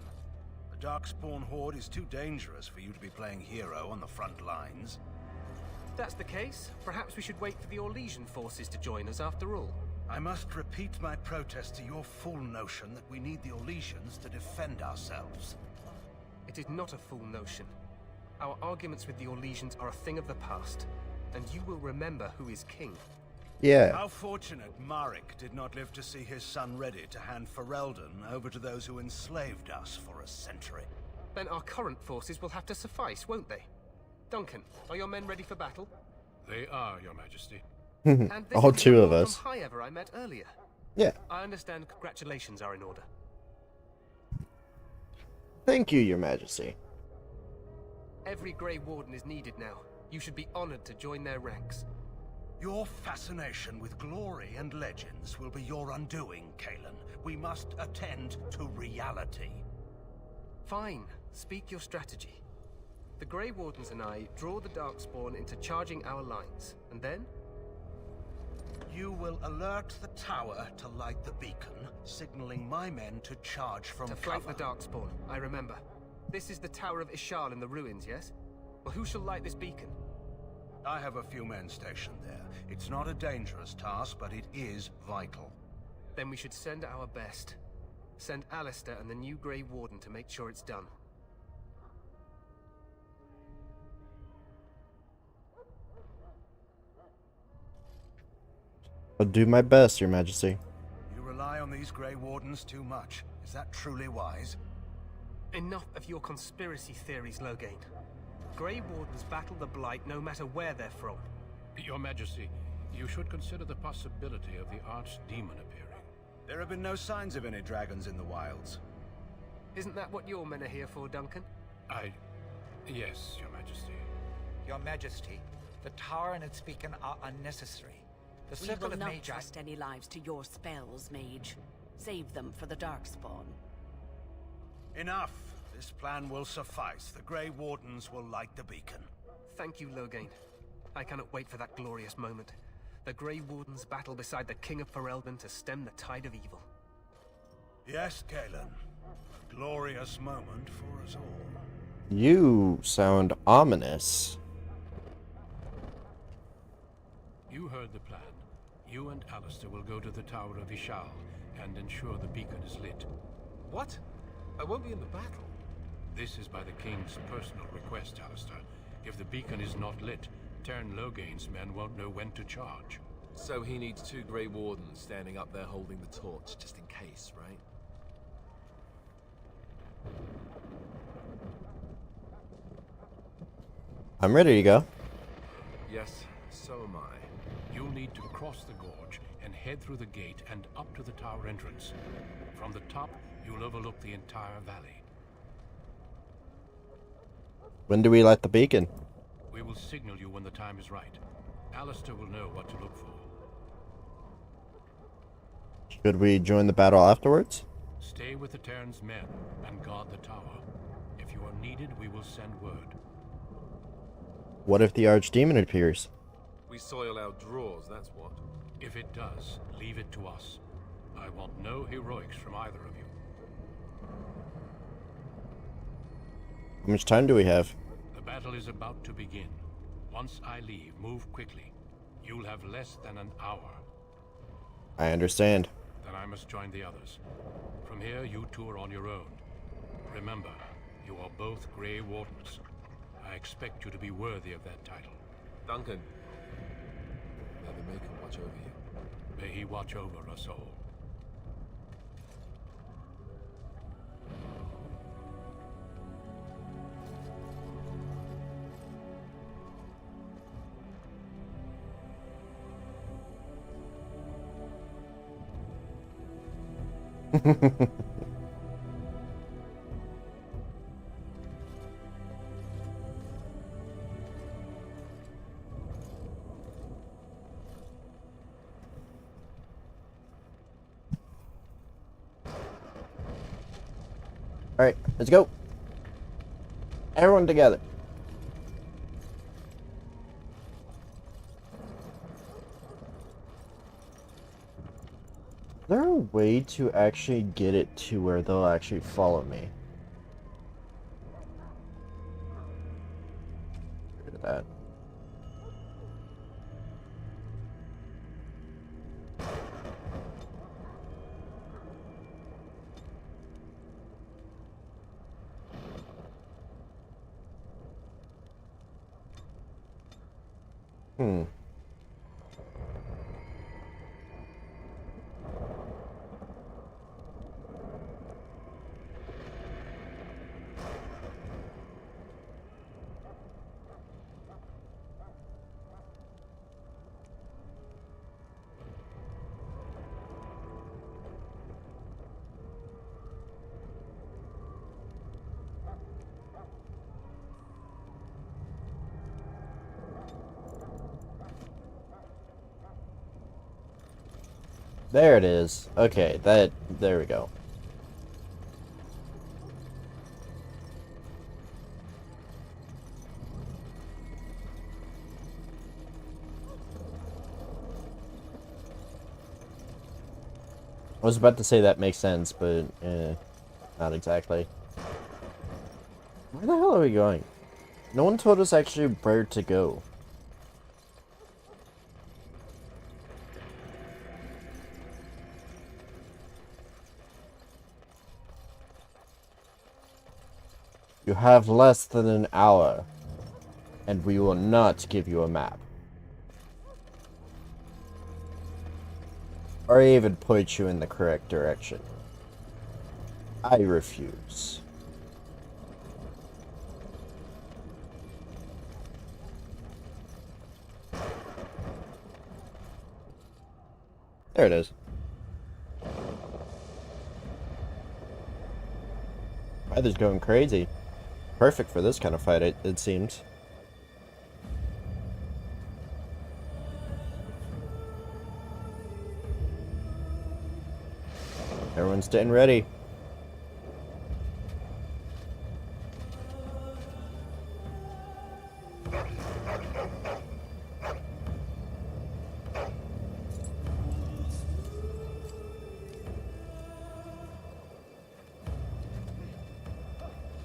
The Darkspawn Horde is too dangerous for you to be playing hero on the front lines. If that's the case, perhaps we should wait for the Orlesian forces to join us after all. I must repeat my protest to your fool notion that we need the Orlesians to defend ourselves. It is not a fool notion. Our arguments with the Orlesians are a thing of the past, and you will remember who is king. Yeah. How fortunate Marek did not live to see his son ready to hand Ferelden over to those who enslaved us for a century. Then our current forces will have to suffice, won't they? Duncan, are your men ready for battle? They are, Your Majesty. And this All is the 2 of Lord us. from Highever I met earlier. Yeah. I understand congratulations are in order. Thank you, Your Majesty. Every Grey Warden is needed now. You should be honored to join their ranks. Your fascination with glory and legends will be your undoing, Kalen. We must attend to reality. Fine. Speak your strategy. The Grey Wardens and I draw the Darkspawn into charging our lines, and then? You will alert the tower to light the beacon, signaling my men to charge from To cover. flank the Darkspawn, I remember. This is the Tower of Ishal in the ruins, yes? Well, who shall light this beacon? I have a few men stationed there. It's not a dangerous task, but it is vital. Then we should send our best. Send Alistair and the new Grey Warden to make sure it's done. I'll do my best, Your Majesty. You rely on these Grey Wardens too much. Is that truly wise? Enough of your conspiracy theories, Loghain. Grey Wardens battle the Blight no matter where they're from. Your Majesty, you should consider the possibility of the Archdemon appearing. There have been no signs of any dragons in the wilds. Isn't that what your men are here for, Duncan? Yes, Your Majesty. Your Majesty, the tower and its beacon are unnecessary. The We circle will of not Magi... trust any lives to your spells, Mage. Save them for the Darkspawn. Enough. This plan will suffice. The Grey Wardens will light the beacon. Thank you, Loghain. I cannot wait for that glorious moment. The Grey Wardens battle beside the King of Ferelden to stem the tide of evil. Yes, Kalen. A glorious moment for us all. You sound ominous. You heard the plan. You and Alistair will go to the Tower of Ishal and ensure the beacon is lit. What? I won't be in the battle. This is by the King's personal request, Alistair. If the beacon is not lit, Tern Loghain's men won't know when to charge. So he needs 2 Grey Wardens standing up there holding the torch, just in case, right? I'm ready to go. Yes, so am I. You'll need to cross the gorge and head through the gate and up to the tower entrance. From the top, you'll overlook the entire valley. When do we light the beacon? We will signal you when the time is right. Alistair will know what to look for. Should we join the battle afterwards? Stay with the Terran's men and guard the tower. If you are needed, we will send word. What if the Archdemon appears? We soil our drawers, that's what. If it does, leave it to us. I want no heroics from either of you. How much time do we have? The battle is about to begin. Once I leave, move quickly. You'll have less than an hour. I understand. Then I must join the others. From here, you two are on your own. Remember, you are both Grey Wardens. I expect you to be worthy of that title. Duncan, may the Maker watch over you. May he watch over us all. Alright, let's go. Everyone together. Is there a way to actually get it to where they'll actually follow me? Look at that. There it is. Okay, there we go. I was about to say that makes sense, but not exactly. Where the hell are we going? No one told us actually where to go. You have less than an hour, and we will not give you a map. Or even point you in the correct direction. I refuse. There it is. Weather's going crazy. Perfect for this kind of fight, it seems. Everyone's getting ready.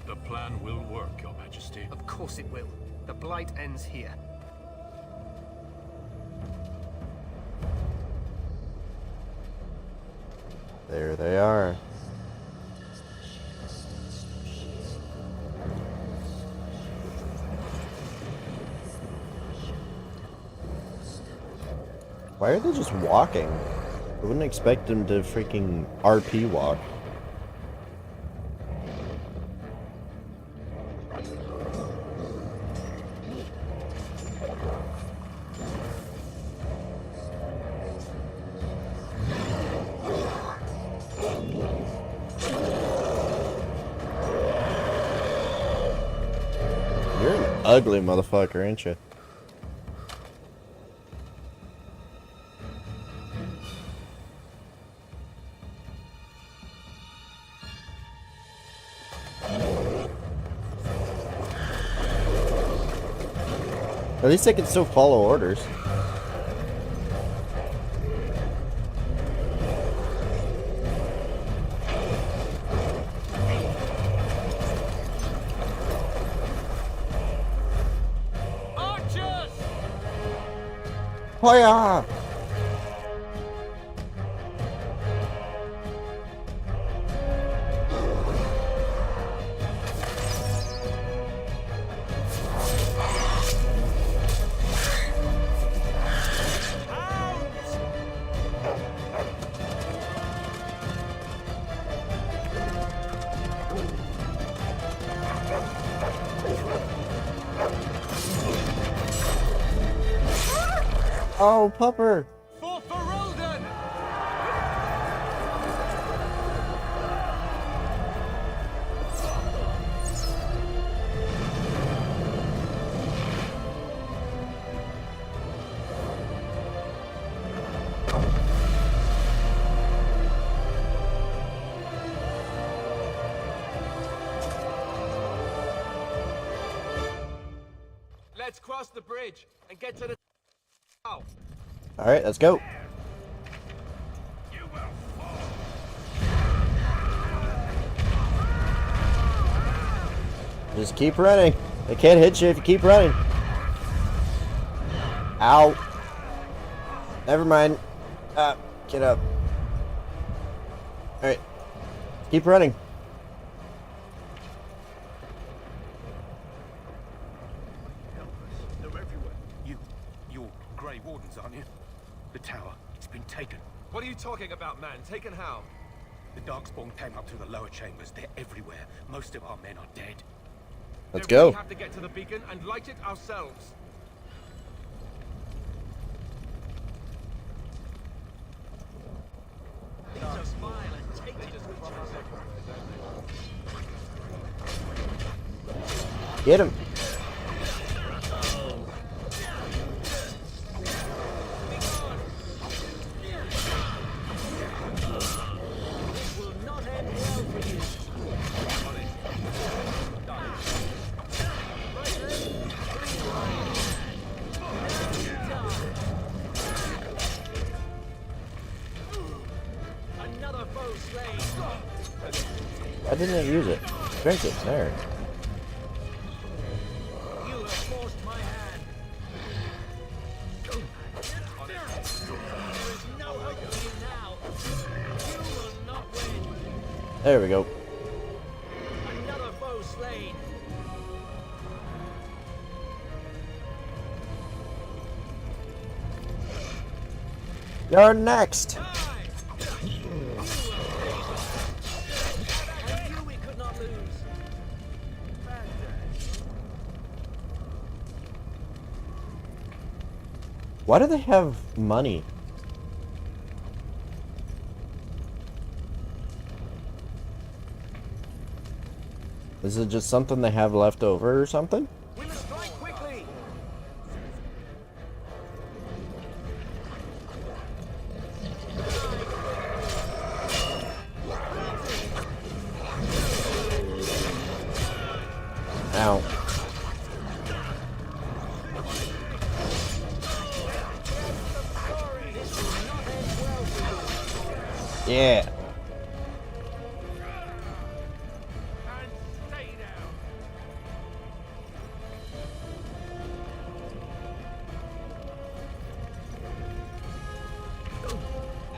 The plan will work, Your Majesty. Of course it will. The blight ends here. There they are. Why are they just walking? I wouldn't expect them to freaking RP walk. You're an ugly motherfucker, ain't you? At least they can still follow orders. Archers! Hoya! Oh, pupper! For Ferelden! Let's cross the bridge and get to the town. Alright, let's go. Just keep running. They can't hit you if you keep running. Ow. Never mind. Get up. Alright. Keep running. They're everywhere. You're Grey Wardens, aren't you? The tower, it's been taken. What are you talking about, man? Taken how? The Darkspawn came up through the lower chambers. They're everywhere. Most of our men are dead. Let's Then go. We have to get to the beacon and light it ourselves. Get him. Another foe slain. Why didn't I use it? Drink it. There. You have forced my hand. There is no hope for you now. You will not win. There we go. Another foe slain. You're next. And you we could not lose. Why do they have money? Is it just something they have left over or something? We must strike quickly. Ow. Yeah.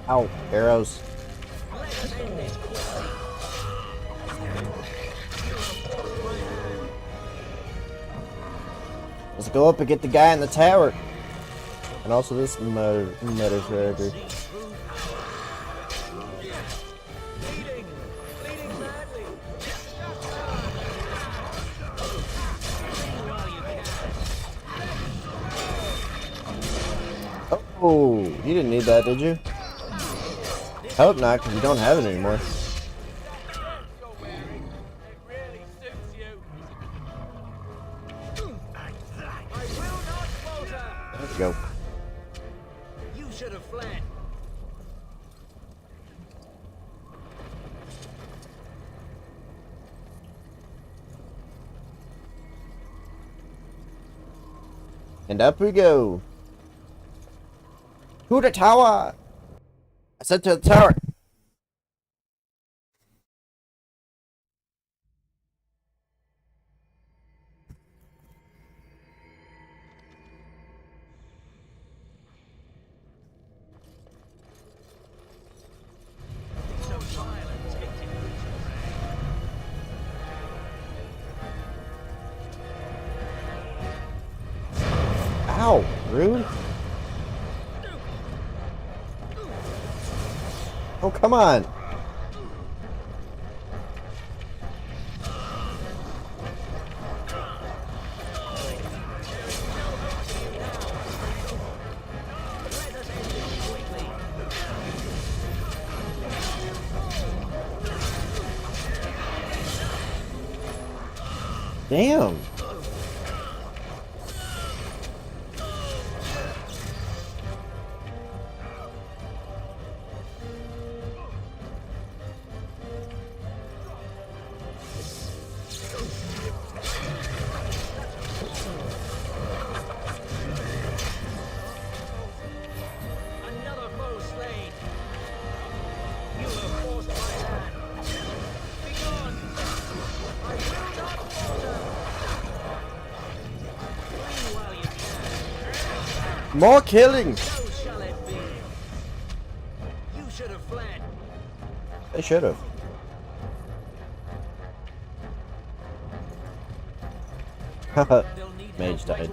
Ow, arrows. Let's go up and get the guy in the tower. And also this meta's very good. Oh, you didn't need that, did you? I hope not, because you don't have it anymore. There we go. You should have fled. And up we go. To the tower! I said to the tower! So silent, tainted Ow, rude. Oh, come on. Damn. Another foe slain. You have forced my hand. Begone! I will not falter. Flee while you can. More killing. So shall it be. You should have fled. They should have. Haha. Mage died.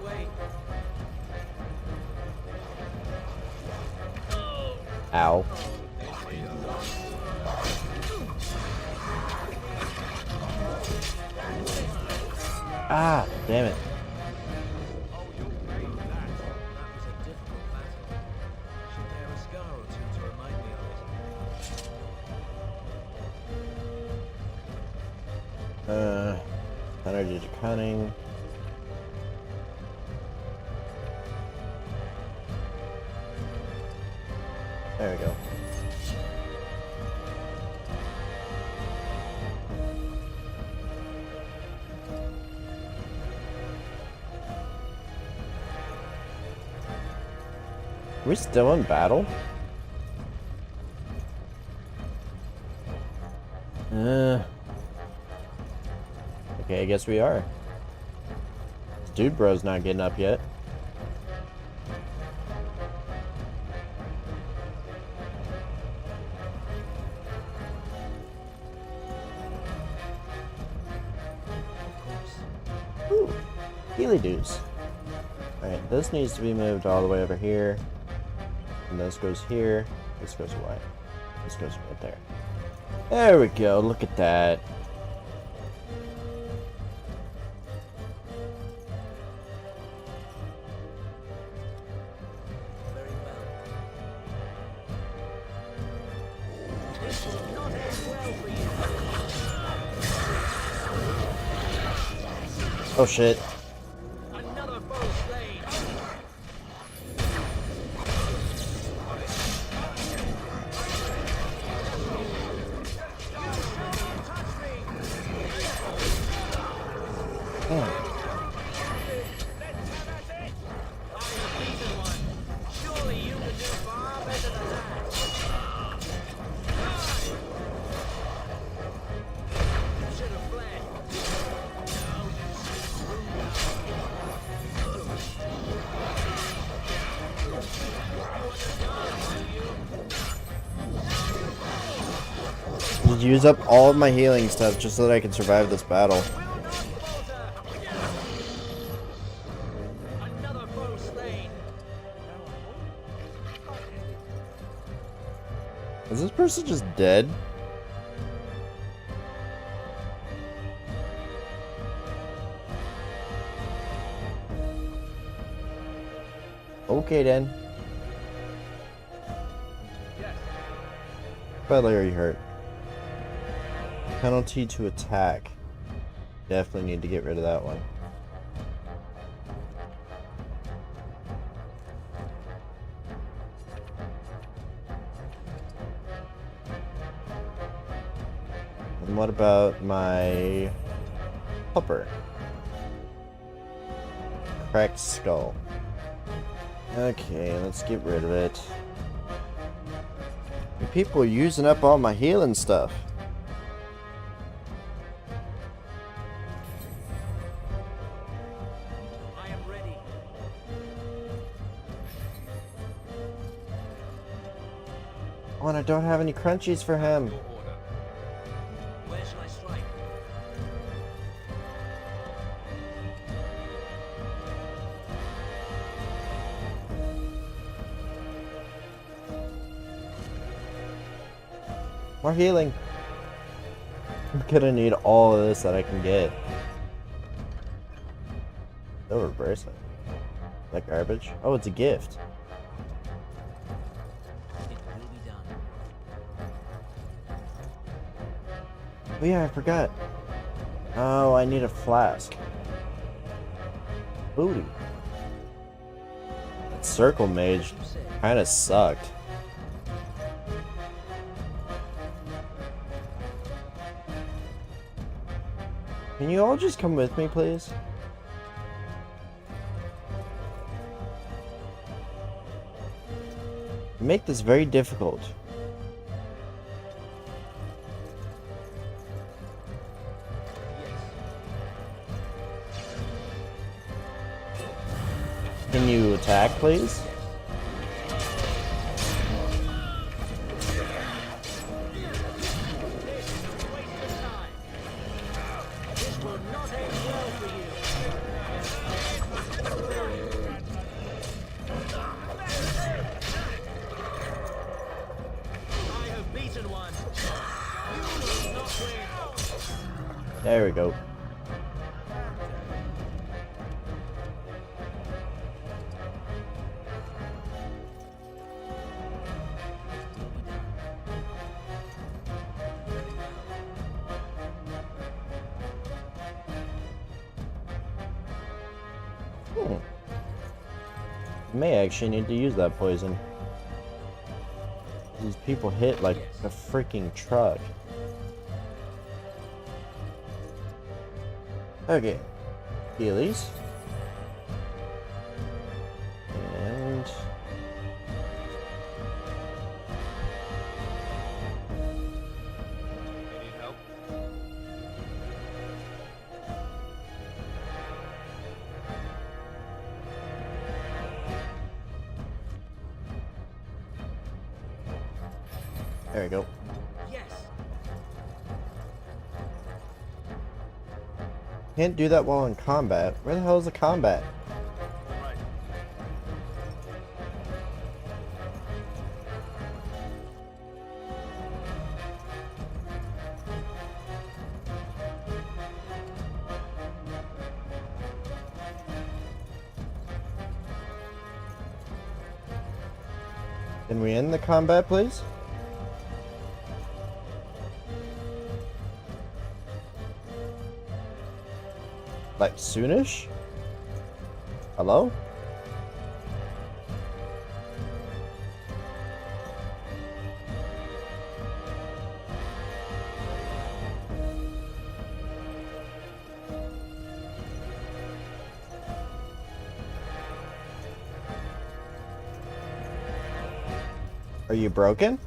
Ow. Ah, damn it. Energy to cunning. There we go. Are we still in battle? Okay, I guess we are. Dude bro's not getting up yet. Ooh, Healy dudes. Alright, this needs to be moved all the way over here. And this goes here. This goes away. This goes right there. There we go, look at that. Oh shit. Another foe slain. Surely you can do far better than that. You should have fled. Did use up all of my healing stuff just so that I can survive this battle. Is this person just dead? Okay then. Badly are you hurt? Penalty to attack. Definitely need to get rid of that one. And what about my pupper? Cracked skull. Okay, let's get rid of it. People are using up all my healing stuff. I am ready. Oh, and I don't have any crunchies for him. Where shall I strike? More healing. I'm gonna need all of this that I can get. No reversal. Like garbage? Oh, it's a gift. It will be done. Oh yeah, I forgot. Oh, I need a flask. Booty. That circle mage kinda sucked. Can you all just come with me, please? Make this very difficult. Can you attack, please? There we go. May actually need to use that poison. These people hit like a freaking truck. Okay. Healies. And there we go. Yes. Can't do that while in combat. Where the hell is the combat? Can we end the combat, please? Like soonish? Hello? Are you broken?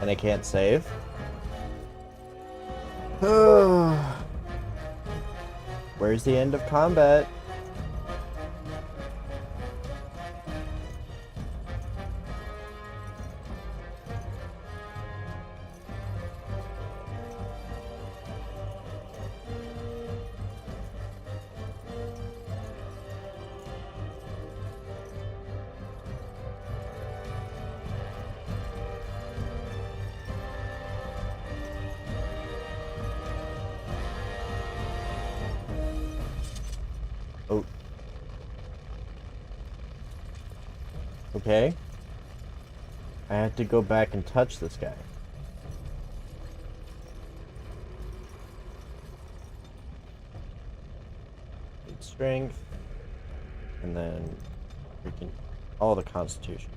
And I can't save? Where's the end of combat? Oh. Okay. I have to go back and touch this guy. Need strength. And then freaking all the constitution.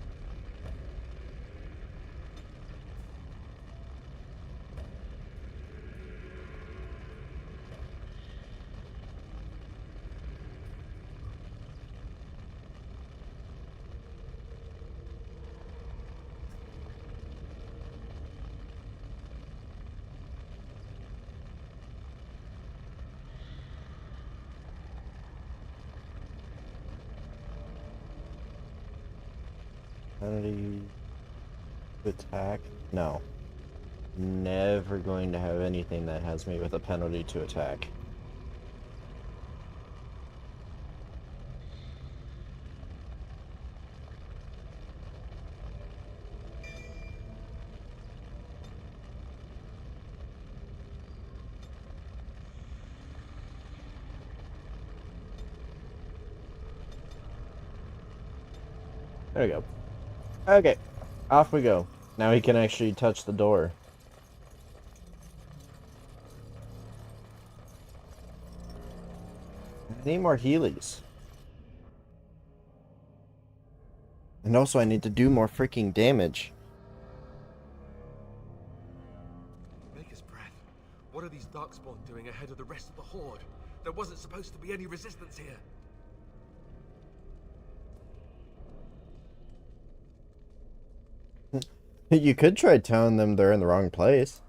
Penalty to attack? No. Never going to have anything that has me with a penalty to attack. There we go. Okay, off we go. Now he can actually touch the door. I need more Heelys. And also I need to do more freaking damage. Maker's breath. What are these Darkspawn doing ahead of the rest of the Horde? There wasn't supposed to be any resistance here. You could try telling them they're in the wrong place.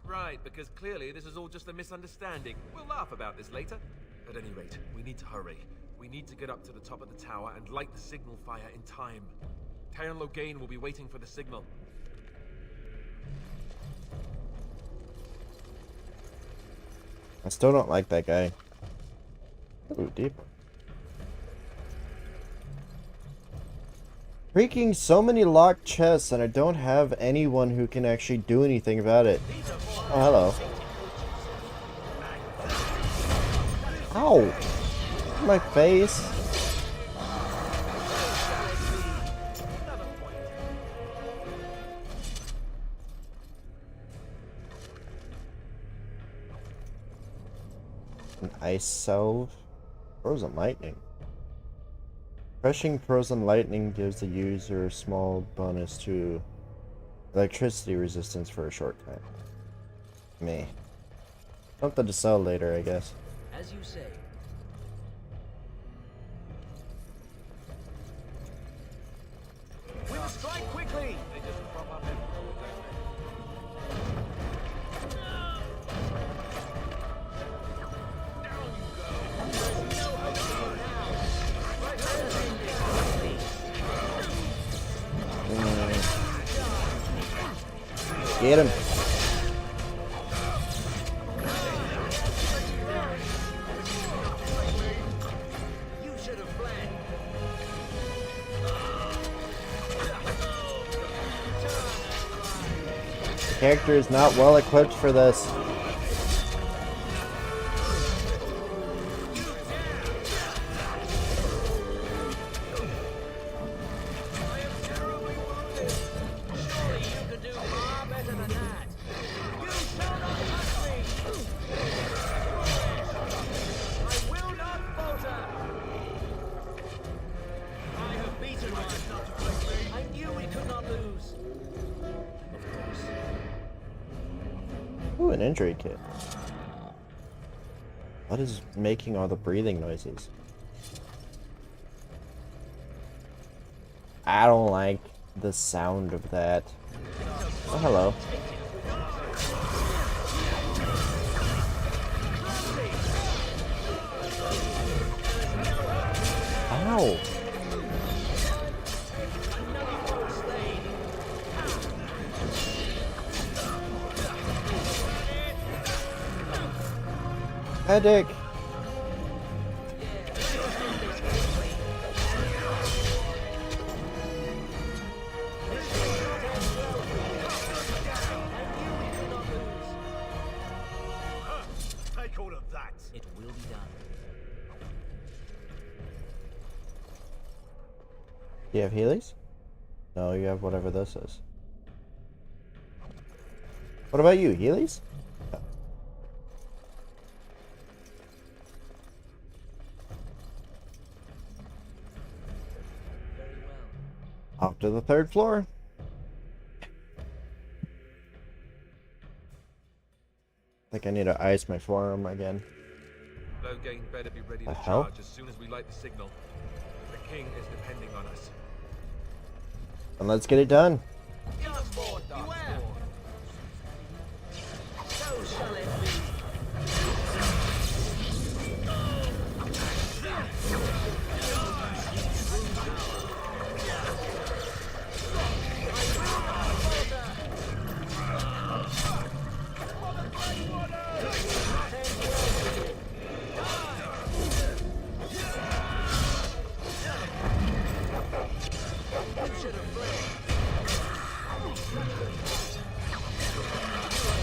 Right, because clearly this is all just a misunderstanding. We'll laugh about this later. At any rate, we need to hurry. We need to get up to the top of the tower and light the signal fire in time. Tyron Loghain will be waiting for the signal. I still don't like that guy. Ooh, deep. Freaking so many locked chests, and I don't have anyone who can actually do anything about it. Oh, hello. Ow! My face. An ice salve? Frozen lightning. Crushing frozen lightning gives the user a small bonus to electricity resistance for a short time. Meh. Something to sell later, I guess. As you say. We must strike quickly! They just prop up Get him. You should have fled. The character is not well equipped for this. Ooh, an injury kit. What is making all the breathing noises? I don't like the sound of that. Oh, hello. Ow! Headache. Take all of that. It will be done. Do you have Heelys? No, you have whatever this is. What about you, Heelys? Off to the 3rd floor. I think I need to ice my forearm again. Loghain better be ready The to hell? charge as soon as we light the signal. The king is depending on us. And let's get it done. Darkspawn, beware! So shall it be.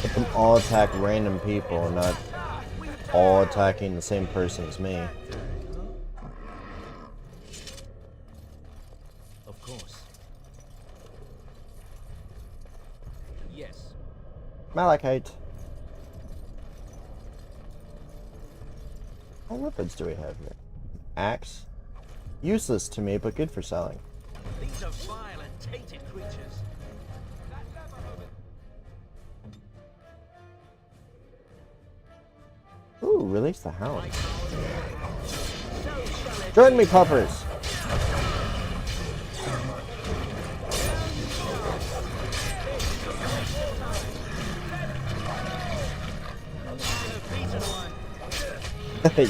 Let them all attack random people, not all attacking the same person as me. Of course. Yes. Malachite. What weapons do we have here? Axe? Useless to me, but good for selling. These are vile and tainted creatures. Ooh, release the hound. Join me, puppers!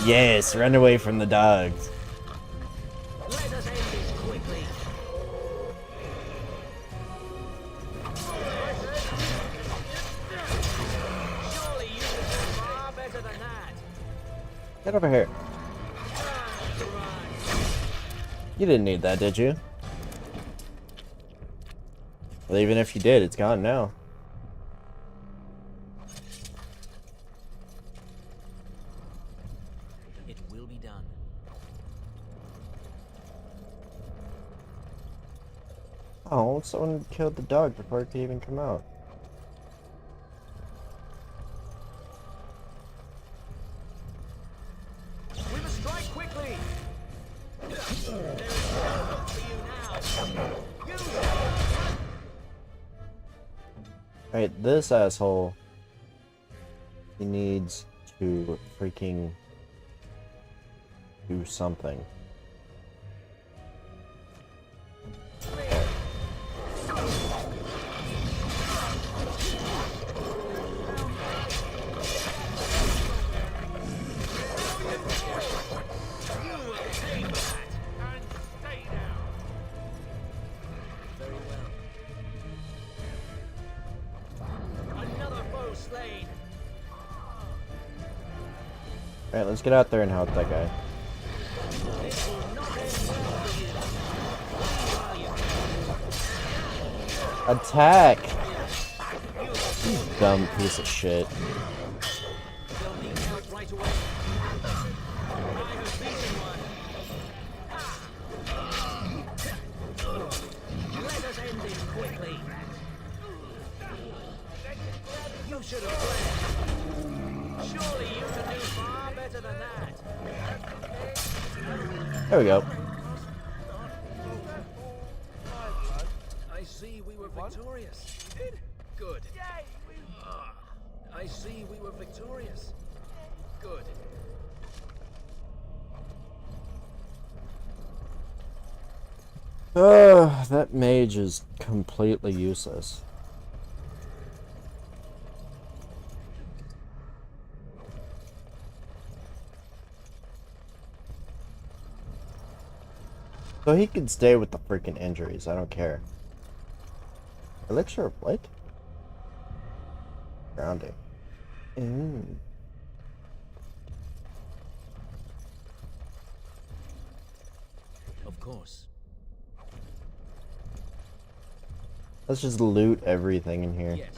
Yes, run away from the dogs. Let us end this quickly. Surely you can do far better than that. Get over here. You didn't need that, did you? Well, even if you did, it's gone now. It will be done. Oh, someone killed the dog before it could even come out. We must strike quickly. There is no hope for you now. Use it. Right, this asshole. He needs to freaking do something. Another foe slain. Alright, let's get out there and help that guy. This will not end well for you. Attack! You dumb piece of shit. They'll need help right away. I have beaten one. Let us end this quickly. You should have fled. Surely you can do far better than that. There we go. I see we were victorious. Good. I see we were victorious. Good. That mage is completely useless. So he can stay with the freaking injuries, I don't care. Elixir of what? Grounding. Of course. Let's just loot everything in here. Yes.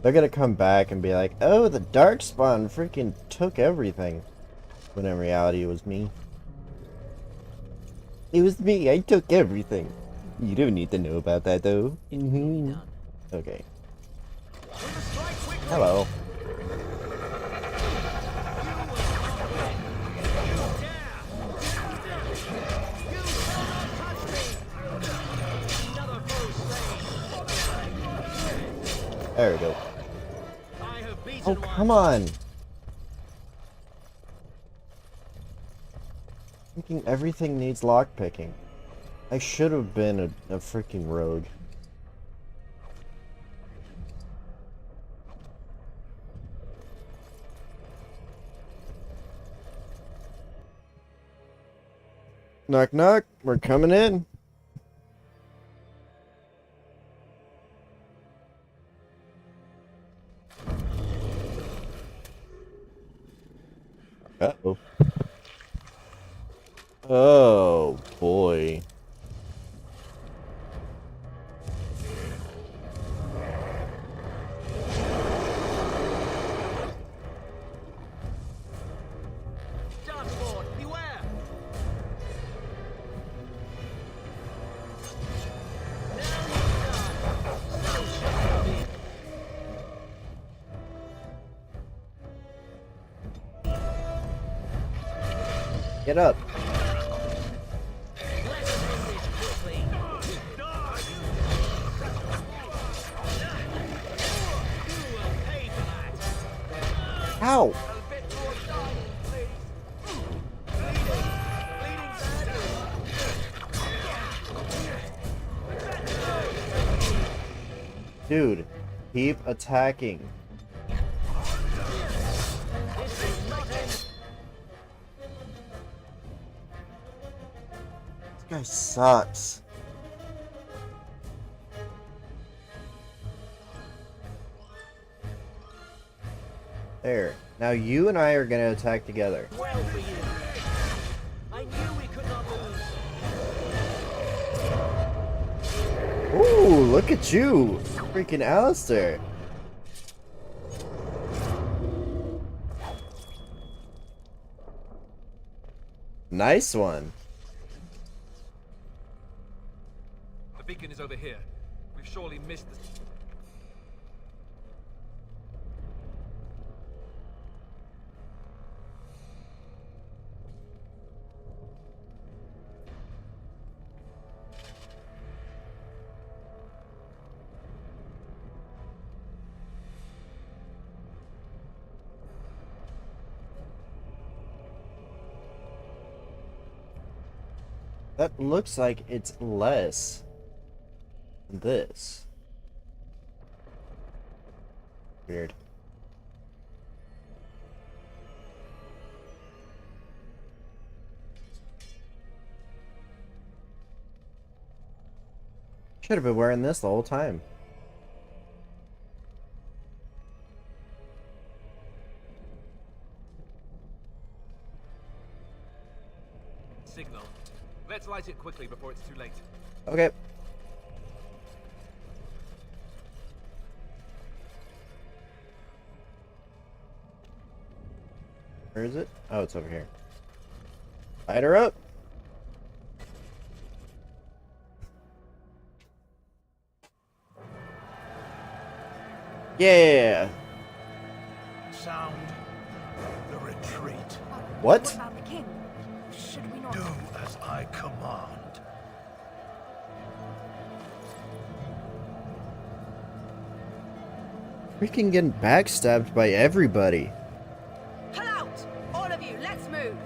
They're gonna come back and be like, oh, the Darkspawn freaking took everything. When in reality it was me. It was me. I took everything. You don't need to know about that, though. Okay. Hello. There we go. Oh, come on. Thinking everything needs lockpicking. I should have been a freaking rogue. Knock knock, we're coming in. Uh-oh. Oh, boy. Darkspawn, beware! Get up. Ow! Dude, keep attacking. This guy sucks. There. Now you and I are gonna attack together. Well for you. I knew we could not lose. Ooh, look at you! Freaking Alistair! Nice one. The beacon is over here. We've surely missed the... That looks like it's less than this. Weird. Should have been wearing this the whole time. Signal. Let's light it quickly before it's too late. Okay. Where is it? Oh, it's over here. Light her up. Yeah. Sound the retreat. What? About the king? Should we not Do as I command. Freaking getting backstabbed by everybody. pull out? All of you, let's move.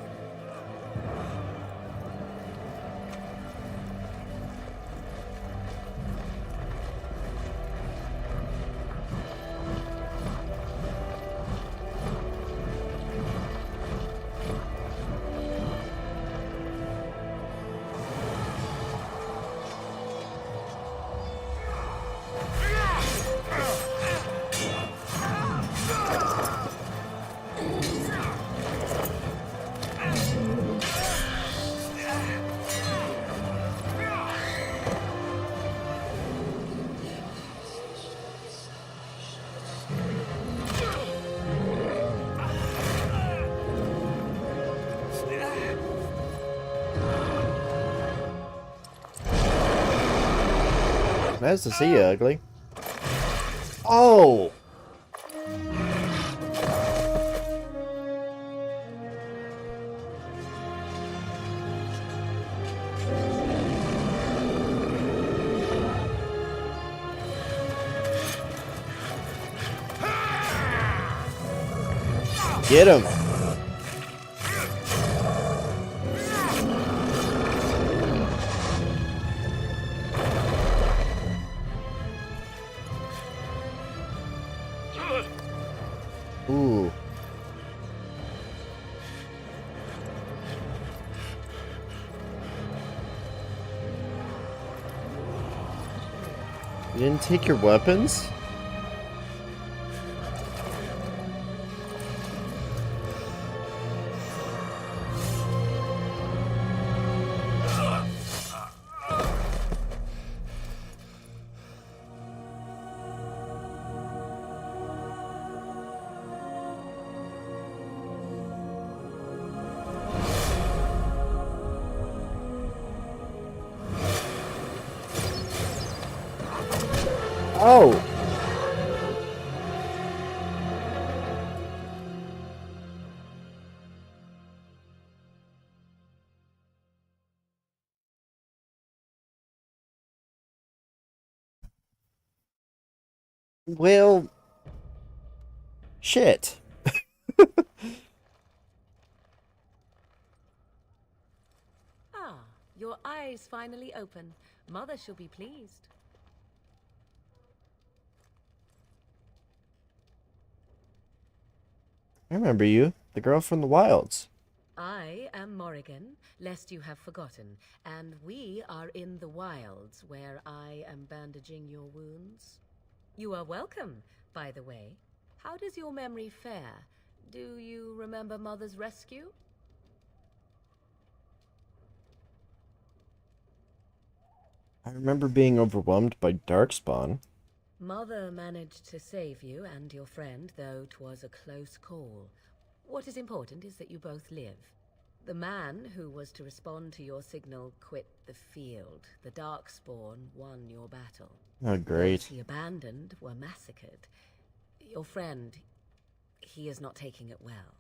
Nice to see you, ugly. Oh! Get him! Ooh. You didn't take your weapons? Oh! Well... Shit. Ah, your eyes finally open. Mother shall be pleased. I remember you. The girl from the wilds. I am Morrigan, lest you have forgotten, and we are in the wilds, where I am bandaging your wounds. You are welcome, by the way. How does your memory fare? Do you remember Mother's rescue? I remember being overwhelmed by Darkspawn. Mother managed to save you and your friend, though 'twas a close call. What is important is that you both live. The man who was to respond to your signal quit the field. The Darkspawn won your battle. Oh, great. Those he abandoned were massacred. Your friend, he is not taking it well.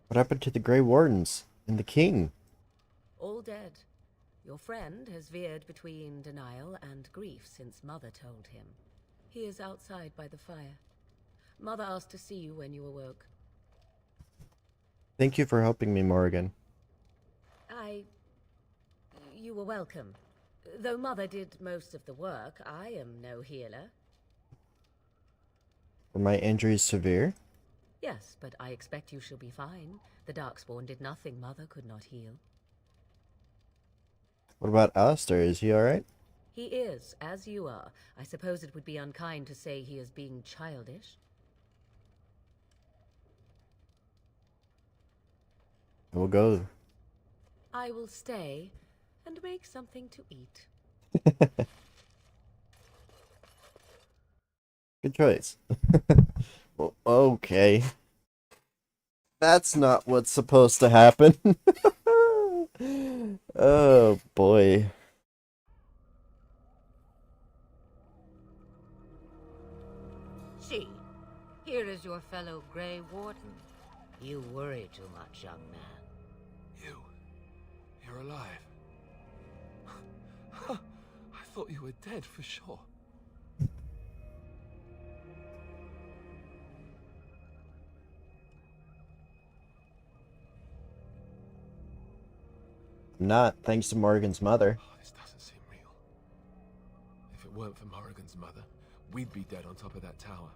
What happened to the Grey Wardens and the king? All dead. Your friend has veered between denial and grief since Mother told him. He is outside by the fire. Mother asked to see you when you awoke. Thank you for helping me, Morrigan. You were welcome. Though Mother did most of the work, I am no healer. Were my injuries severe? Yes, but I expect you shall be fine. The Darkspawn did nothing Mother could not heal. What about Alistair? Is he alright? He is, as you are. I suppose it would be unkind to say he is being childish. I will go. I will stay and make something to eat. Good choice. Well, okay. That's not what's supposed to happen. Oh, boy. See, here is your fellow Grey Warden. You worry too much, young man. You're alive. I thought you were dead for sure. I'm not, thanks to Morrigan's mother. Oh, this doesn't seem real. If it weren't for Morrigan's mother, we'd be dead on top of that tower.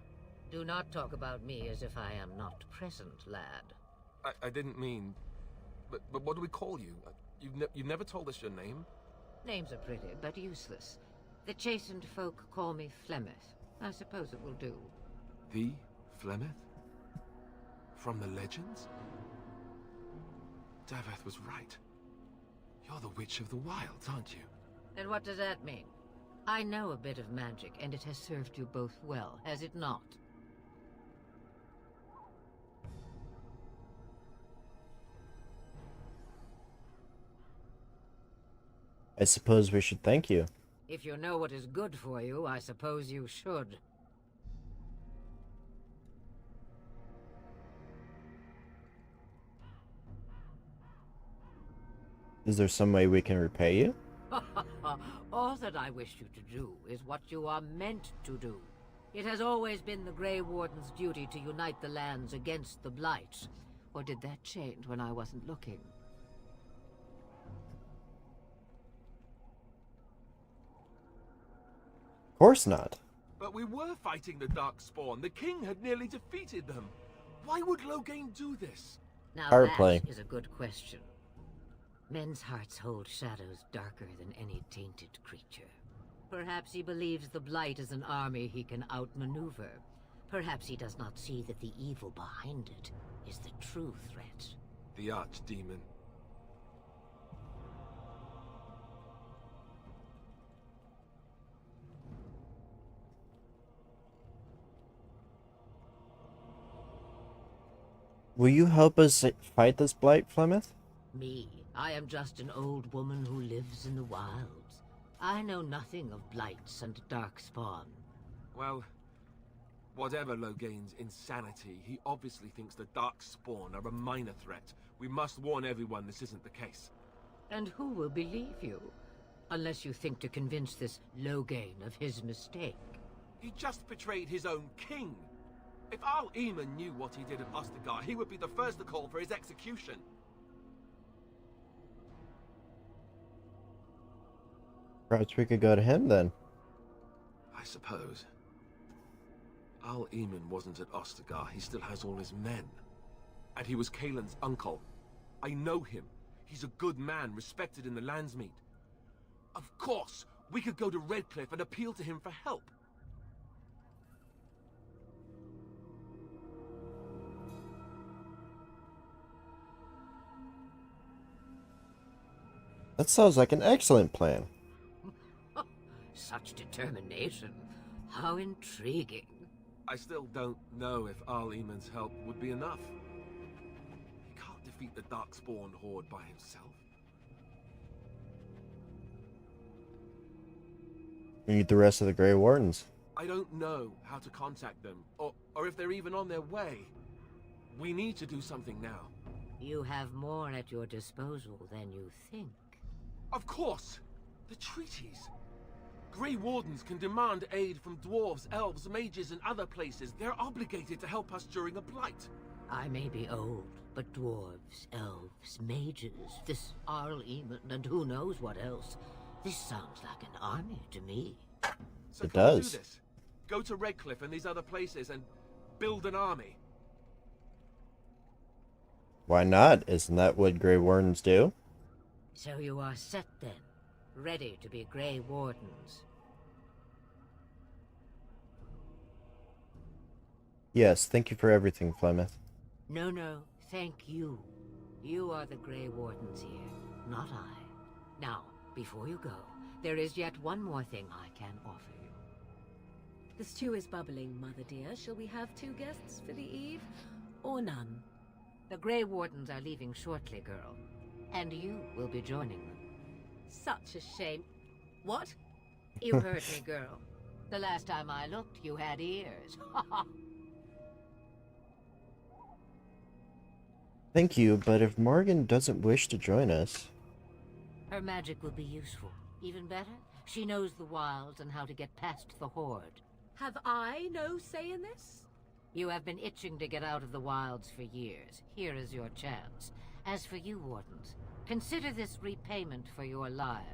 Do not talk about me as if I am not present, lad. I didn't mean... But what do we call you? You've never told us your name? Names are pretty, but useless. The chastened folk call me Flemeth. I suppose it will do. The Flemeth? From the legends? Daveth was right. You're the Witch of the Wilds, aren't you? And what does that mean? I know a bit of magic, and it has served you both well, has it not? I suppose we should thank you. If you know what is good for you, I suppose you should. Is there some way we can repay you? All that I wish you to do is what you are meant to do. It has always been the Grey Warden's duty to unite the lands against the Blight. Or did that change when I wasn't looking? Of course not. But we were fighting the Darkspawn. The king had nearly defeated them. Why would Loghain do this? Now Power that play. is a good question. Men's hearts hold shadows darker than any tainted creature. Perhaps he believes the Blight is an army he can outmaneuver. Perhaps he does not see that the evil behind it is the true threat. The archdemon. Will you help us fight this blight, Flemeth? Me? I am just an old woman who lives in the wilds. I know nothing of blights and darkspawn. Well, whatever Loghain's insanity, he obviously thinks the Darkspawn are a minor threat. We must warn everyone this isn't the case. And who will believe you? Unless you think to convince this Loghain of his mistake. He just betrayed his own king. If Al Eamon knew what he did at Ostagar, he would be the first to call for his execution. Perhaps we could go to him then. I suppose. Al Eamon wasn't at Ostagar. He still has all his men. And he was Kaelin's uncle. I know him. He's a good man, respected in the Landsmeet. Of course, we could go to Redcliffe and appeal to him for help. That sounds like an excellent plan. Such determination. How intriguing. I still don't know if Al Eamon's help would be enough. He can't defeat the Darkspawn horde by himself. We need the rest of the Grey Wardens. I don't know how to contact them, or if they're even on their way. We need to do something now. You have more at your disposal than you think. Of course! The treaties! Grey Wardens can demand aid from dwarves, elves, mages, and other places. They're obligated to help us during a blight. I may be old, but dwarves, elves, mages, this Arl Eamon, and who knows what else. This sounds like an army to me. So it can we does. do this? Go to Redcliffe and these other places and build an army. Why not? Isn't that what Grey Wardens do? So you are set then, ready to be Grey Wardens. Yes, thank you for everything, Flemeth. No, thank you. You are the Grey Wardens here, not I. Now, before you go, there is yet one more thing I can offer you. The stew is bubbling, Mother dear. Shall we have 2 guests for the eve, or none? The Grey Wardens are leaving shortly, girl. And you will be joining them. Such a shame. What? You heard me, girl. The last time I looked, you had ears. Thank you, but if Morgan doesn't wish to join us... Her magic will be useful. Even better, she knows the wilds and how to get past the Horde. Have I no say in this? You have been itching to get out of the wilds for years. Here is your chance. As for you, Wardens, consider this repayment for your lives.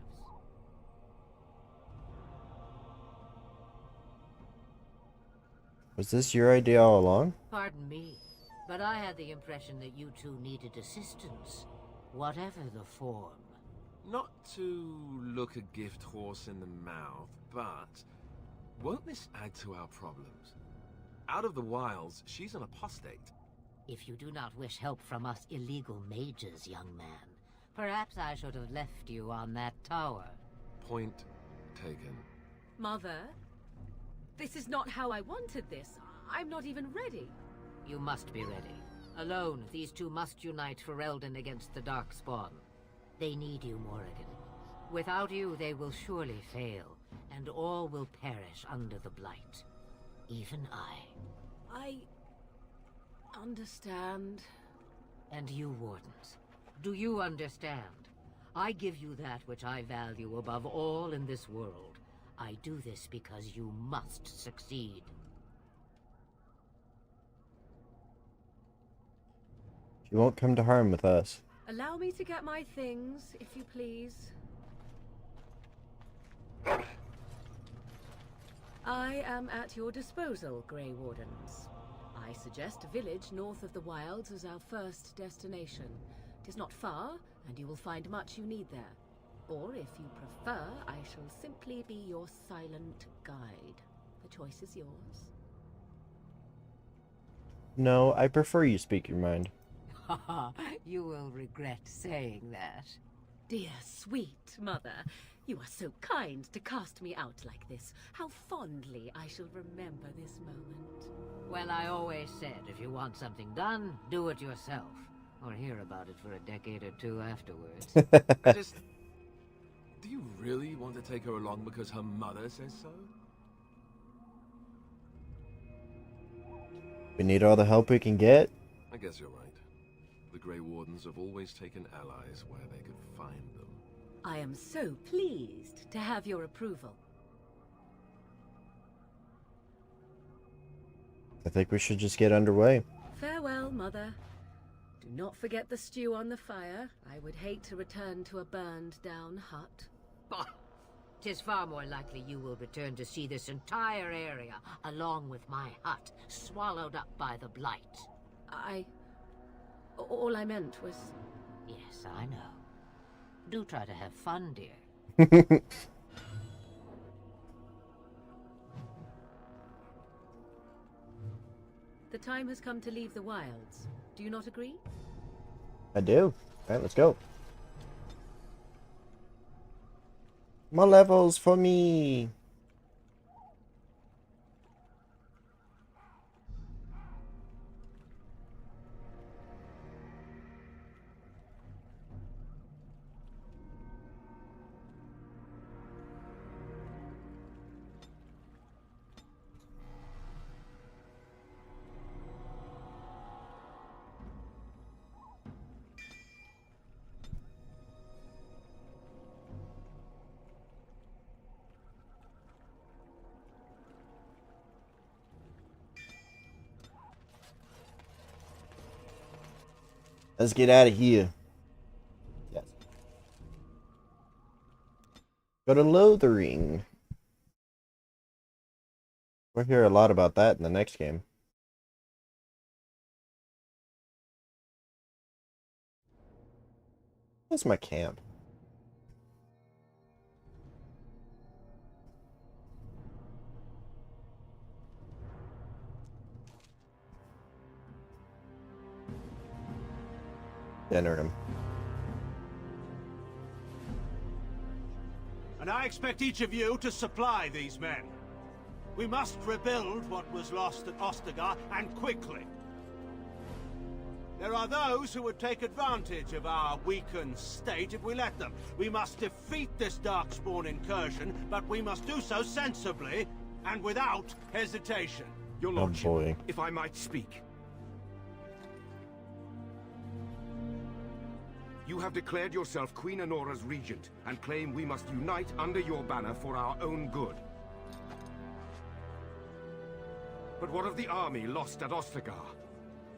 Was this your idea all along? Pardon me, but I had the impression that you two needed assistance, whatever the form. Not to look a gift horse in the mouth, but won't this add to our problems? Out of the wilds, she's an apostate. If you do not wish help from us illegal mages, young man, perhaps I should have left you on that tower. Point taken. Mother, this is not how I wanted this. I'm not even ready. You must be ready. Alone, these two must unite for Eldon against the Darkspawn. They need you, Morrigan. Without you, they will surely fail, and all will perish under the blight. Even I understand. And you, Wardens, do you understand? I give you that which I value above all in this world. I do this because you must succeed. She won't come to harm with us. Allow me to get my things, if you please. I am at your disposal, Grey Wardens. I suggest a village north of the Wilds as our first destination. It is not far, and you will find much you need there. Or, if you prefer, I shall simply be your silent guide. The choice is yours. No, I prefer you speak your mind. Haha, you will regret saying that. Dear, sweet mother, you are so kind to cast me out like this. How fondly I shall remember this moment. Well, I always said, if you want something done, do it yourself. Or hear about it for a decade or two afterwards. Do you really want to take her along because her mother says so? We need all the help we can get. I guess you're right. The Grey Wardens have always taken allies where they could find them. I am so pleased to have your approval. I think we should just get underway. Farewell, Mother. Do not forget the stew on the fire. I would hate to return to a burned-down hut. Bah! 'Tis far more likely you will return to see this entire area, along with my hut, swallowed up by the blight. All I meant was... Yes, I know. Do try to have fun, dear. The time has come to leave the wilds. Do you not agree? I do. Alright, let's go. More levels for me. Let's get out of here. Yes. Go to Lothering. We'll hear a lot about that in the next game. What's my camp? Enter him. And I expect each of you to supply these men. We must rebuild what was lost at Ostagar, and quickly. There are those who would take advantage of our weakened state if we let them. We must defeat this Darkspawn incursion, but we must do so sensibly and without hesitation. Your Lordship, if I might speak. You have declared yourself Queen Honora's regent, and claim we must unite under your banner for our own good. But what of the army lost at Ostagar?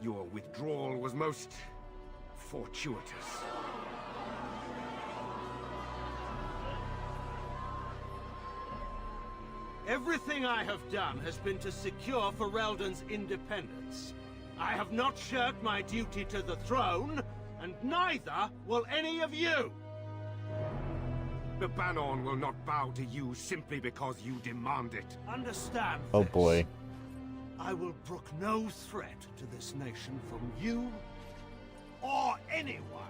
Your withdrawal was most fortuitous. Everything I have done has been to secure Ferelden's independence. I have not shirked my duty to the throne, and neither will any of you! The Banon will not bow to you simply because you demand it. Understand Oh this. boy. I will brook no threat to this nation from you or anyone.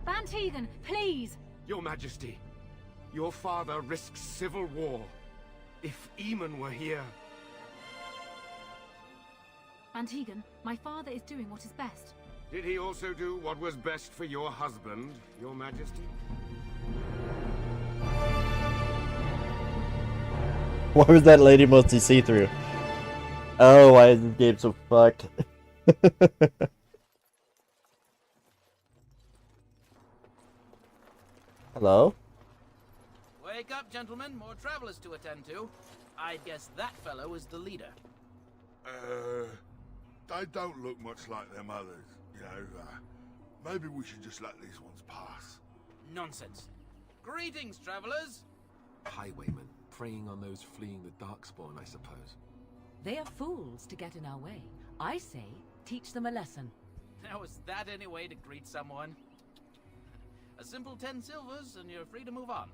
Van Tegan, please! Your Majesty, your father risks civil war. If Eamon were here... Antigon, my father is doing what is best. Did he also do what was best for your husband, Your Majesty? Why was that lady mostly see-through? Oh, why is this game so fucked? Hello? Wake up, gentlemen. More travelers to attend to. I guess that fellow is the leader. They don't look much like them others, you know. Maybe we should just let these ones pass. Nonsense. Greetings, travelers. Highwaymen, preying on those fleeing the Darkspawn, I suppose. They are fools to get in our way. I say, teach them a lesson. Now, is that any way to greet someone? A simple 10 silvers and you're free to move on.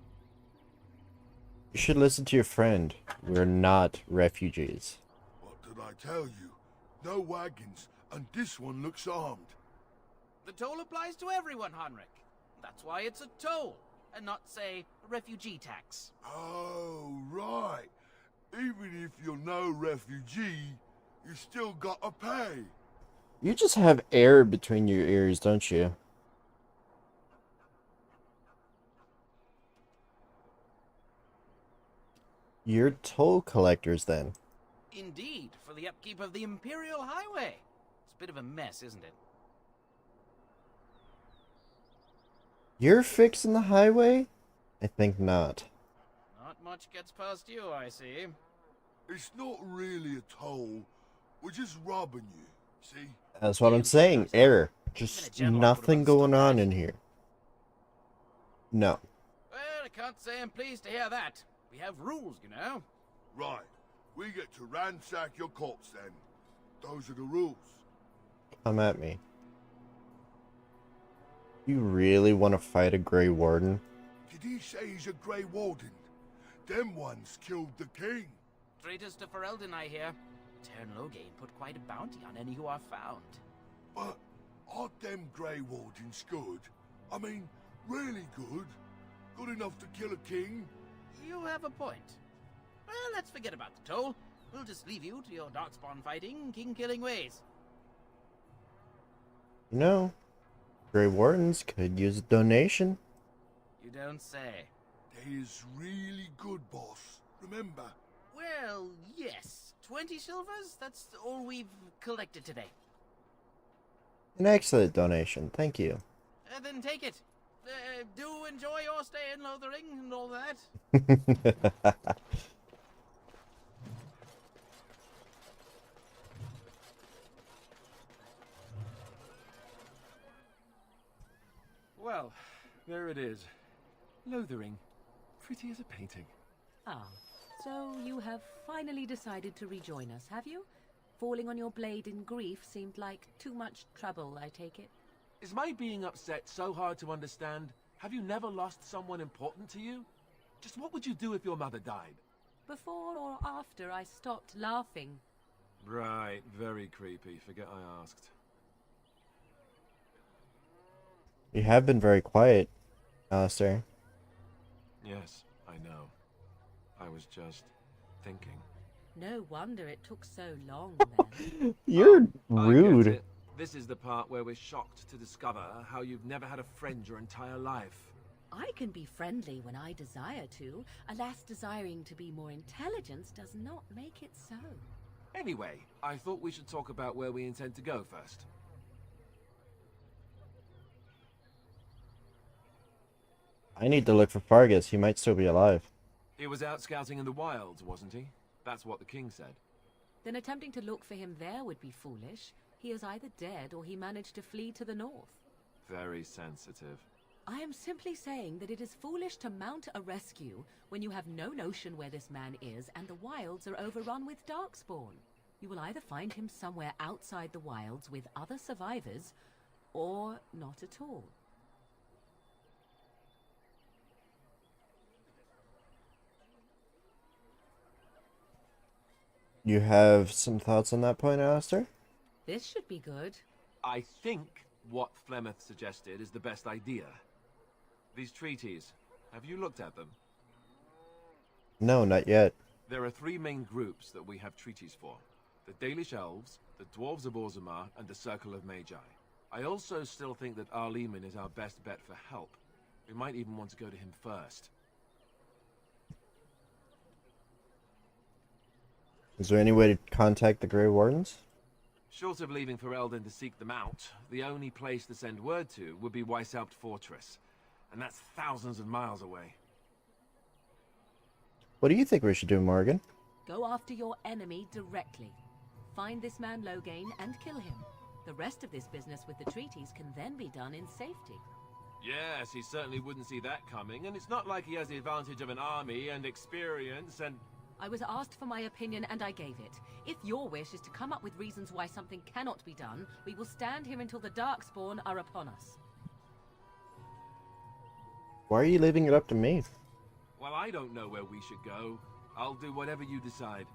You should listen to your friend. We're not refugees. What did I tell you? No wagons, and this one looks armed. The toll applies to everyone, Heinrich. That's why it's a toll, and not, say, a refugee tax. Oh, right. Even if you're no refugee, you still gotta pay. You just have air between your ears, don't you? You're toll collectors, then. Indeed, for the upkeep of the Imperial Highway. It's a bit of a mess, isn't it? You're fixing the highway? I think not. Not much gets past you, I see. It's not really a toll. We're just robbing you, see? That's what I'm saying. Error. Just nothing going on in here. No. Well, I can't say I'm pleased to hear that. We have rules, you know. Right. We get to ransack your corpse then. Those are the rules. Come at me. You really want to fight a Grey Warden? Did he say he's a Grey Warden? Them ones killed the king. Traitors to Ferelden, I hear. Tern Loghain put quite a bounty on any who are found. But aren't them Grey Wardens good? I mean, really good? Good enough to kill a king? You have a point. Well, let's forget about the toll. We'll just leave you to your darkspawn fighting, king-killing ways. You know, Grey Wardens could use a donation. You don't say. They is really good, boss. Remember? Well, yes. 20 silvers? That's all we've collected today. An excellent donation, thank you. Then take it. Do enjoy your stay in Lothering and all that. Well, there it is. Lothering. Pretty as a painting. Ah, so you have finally decided to rejoin us, have you? Falling on your blade in grief seemed like too much trouble, I take it. Is my being upset so hard to understand? Have you never lost someone important to you? Just what would you do if your mother died? Before or after I stopped laughing. Right, very creepy. Forget I asked. You have been very quiet, Alistair. Yes, I know. I was just thinking. No wonder it took so long, then. You're I rude. get it. This is the part where we're shocked to discover how you've never had a friend your entire life. I can be friendly when I desire to. Alas, desiring to be more intelligent does not make it so. Anyway, I thought we should talk about where we intend to go first. I need to look for Fargus. He might still be alive. He was out scouting in the wilds, wasn't he? That's what the king said. Then attempting to look for him there would be foolish. He is either dead or he managed to flee to the north. Very sensitive. I am simply saying that it is foolish to mount a rescue when you have no notion where this man is and the wilds are overrun with darkspawn. You will either find him somewhere outside the wilds with other survivors, or not at all. You have some thoughts on that point, Alistair? This should be good. I think what Flemeth suggested is the best idea. These treaties, have you looked at them? No, not yet. There are three main groups that we have treaties for. The The Dalish Elves, the Dwarves of Orzammar, and the Circle of Magi. I also still think that Arleman is our best bet for help. We might even want to go to him first. Is there any way to contact the Grey Wardens? Short of leaving Ferelden to seek them out, the only place to send word to would be Weishaupt Fortress. And that's thousands of miles away. What do you think we should do, Morgan? Go after your enemy directly. Find this man Loghain and kill him. The rest of this business with the treaties can then be done in safety. Yes, he certainly wouldn't see that coming, and it's not like he has the advantage of an army and experience and... I was asked for my opinion and I gave it. If your wish is to come up with reasons why something cannot be done, we will stand here until the Darkspawn are upon us. Why are you leaving it up to me? Well, I don't know where we should go. I'll do whatever you decide.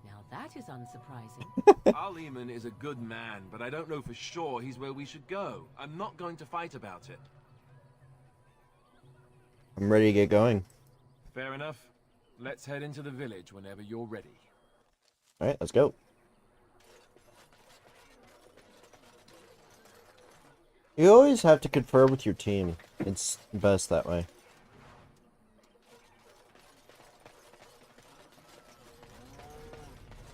Now that is unsurprising. Arleman is a good man, but I don't know for sure he's where we should go. I'm not going to fight about it. I'm ready to get going. Fair enough. Let's head into the village whenever you're ready. Alright, let's go. You always have to confer with your team. It's best that way.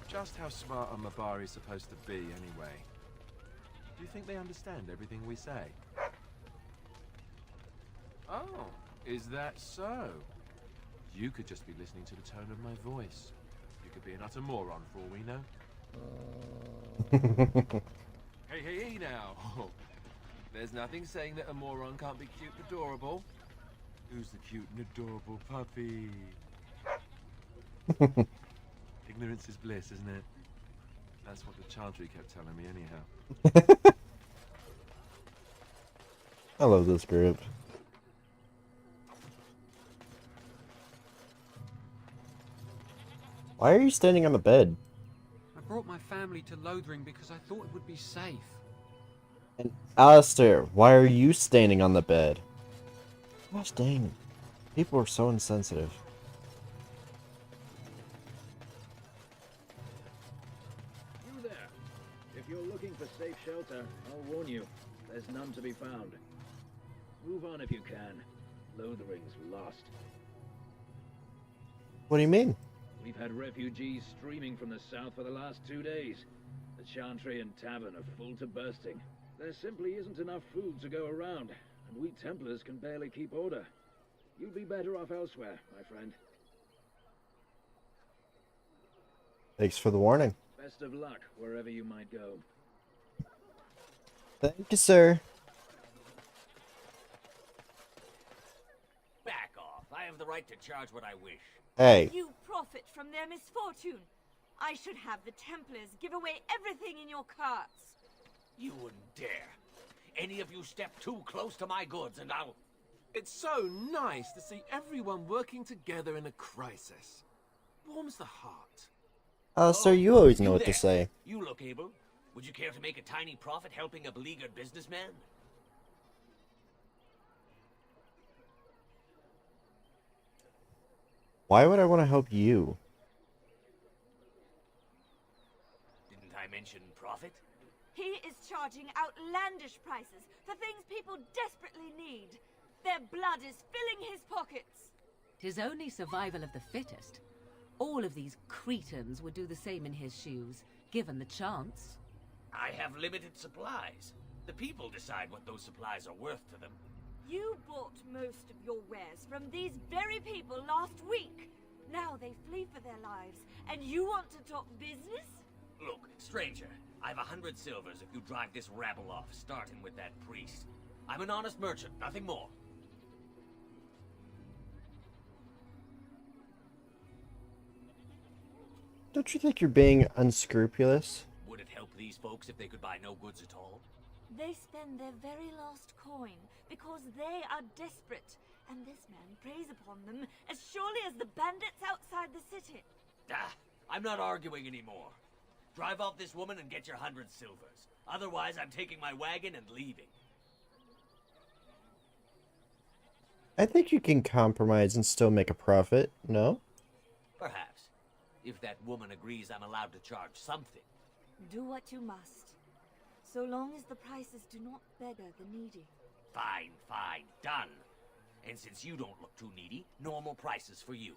Just how smart a Mabari is supposed to be, anyway? Do you think they understand everything we say? Oh, is that so? You could just be listening to the tone of my voice. You could be an utter moron for all we know. Hey now! There's nothing saying that a moron can't be cute and adorable. Who's the cute and adorable puppy? Ignorance is bliss, isn't it? That's what the Chantry kept telling me anyhow. I love this group. Why are you standing on the bed? I brought my family to Lothering because I thought it would be safe. And Alistair, why are you standing on the bed? Gosh dang. People are so insensitive. You there. If you're looking for safe shelter, I'll warn you, there's none to be found. Move on if you can. Lothering's lost. What do you mean? We've had refugees streaming from the south for the last 2 days. The Chantry and Tavern are full to bursting. There simply isn't enough food to go around, and we Templars can barely keep order. You'd be better off elsewhere, my friend. Thanks for the warning. Best of luck wherever you might go. Thank you, sir. Back off. I have the right to charge what I wish. Hey. You profit from their misfortune. I should have the Templars give away everything in your carts. You wouldn't dare. Any of you step too close to my goods and I'll... It's so nice to see everyone working together in a crisis. Warms the heart. Alistair, you always know what there. to say. You look able. Would you care to make a tiny profit helping a beleaguered businessman? Why would I want to help you? Didn't I mention profit? He is charging outlandish prices for things people desperately need. Their blood is filling his pockets. 'Tis only survival of the fittest. All of these cretins would do the same in his shoes, given the chance. I have limited supplies. The people decide what those supplies are worth to them. You bought most of your wares from these very people last week. Now they flee for their lives, and you want to talk business? Look, stranger, I've 100 silvers if you drive this rabble off, starting with that priest. I'm an honest merchant, nothing more. Don't you think you're being unscrupulous? Would it help these folks if they could buy no goods at all? They spend their very last coin because they are desperate, and this man preys upon them as surely as the bandits outside the city. Ah, I'm not arguing anymore. Drive off this woman and get your 100 silvers. Otherwise, I'm taking my wagon and leaving. I think you can compromise and still make a profit, no? Perhaps. If that woman agrees I'm allowed to charge something. Do what you must. So long as the prices do not beggar the needy. Fine, fine, done. And since you don't look too needy, normal prices for you.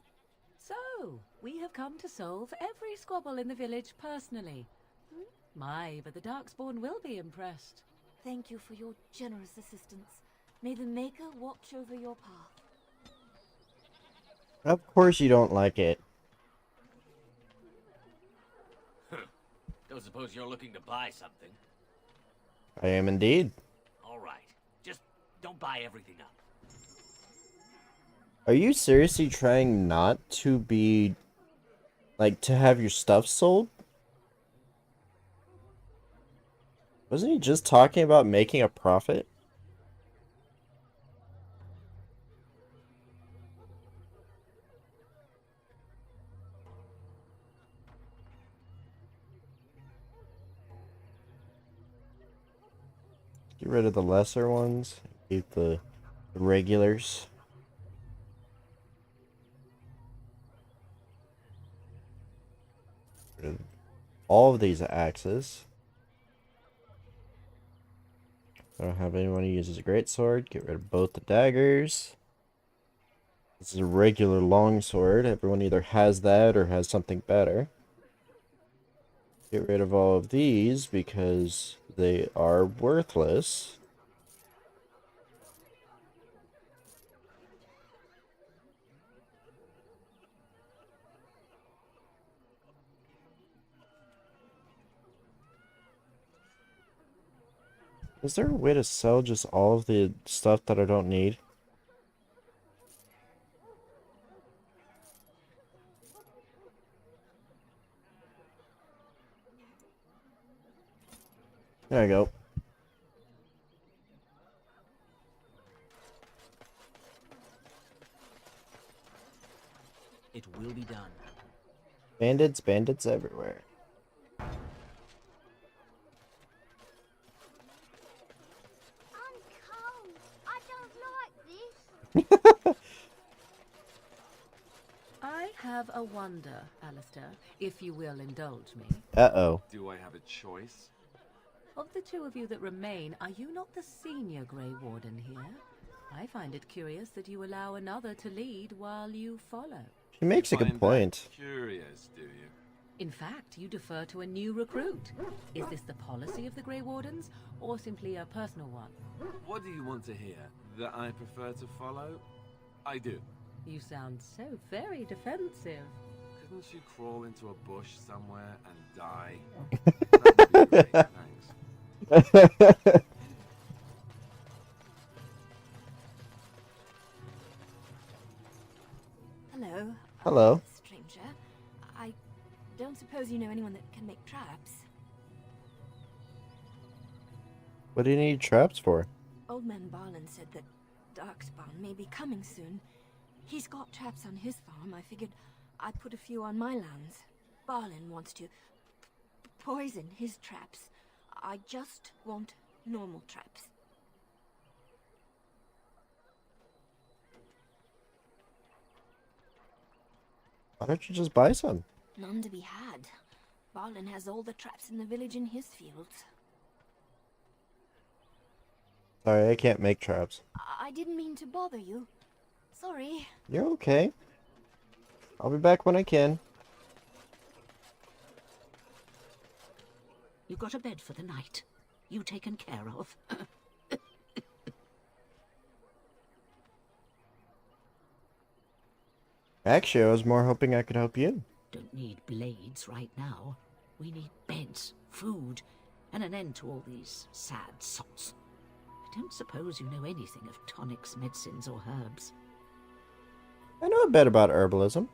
So, we have come to solve every squabble in the village personally. My, but the Darkspawn will be impressed. Thank you for your generous assistance. May the Maker watch over your path. Of course you don't like it. Don't suppose you're looking to buy something? I am indeed. All right. Just don't buy everything up. Are you seriously trying not to be... like, to have your stuff sold? Wasn't he just talking about making a profit? Get rid of the lesser ones. Keep the regulars. Get rid of all of these axes. I don't have anyone who uses a greatsword. Get rid of both the daggers. This is a regular longsword. Everyone either has that or has something better. Get rid of all of these because they are worthless. Is there a way to sell just all of the stuff that I don't need? There I go. It will be done. Bandits, bandits everywhere. I have a wonder, Alistair, if you will indulge me. Uh-oh. Do I have a choice? Of the two of you that remain, are you not the senior Grey Warden here? I find it curious that you allow another to lead while you follow. He makes a good Find point. that curious, do you? In fact, you defer to a new recruit. Is this the policy of the Grey Wardens, or simply a personal one? What do you want to hear? That I prefer to follow? I do. You sound so very defensive. Couldn't you crawl into a bush somewhere and die? That would be great, thanks. Hello. Hello. Stranger. I don't suppose you know anyone that can make traps. What do you need traps for? Old man Barlin said that Darkspawn may be coming soon. He's got traps on his farm. I figured I'd put a few on my lands. Barlin wants to poison his traps. I just want normal traps. Why don't you just buy some? None to be had. Barlin has all the traps in the village in his fields. Sorry, I can't make traps. I didn't mean to bother you. Sorry. You're okay. I'll be back when I can. You got a bed for the night. You taken care of. Actually, I was more hoping I could help you. Don't need blades right now. We need beds, food, and an end to all these sad sots. I don't suppose you know anything of tonics, medicines, or herbs. I know a bit about herbalism.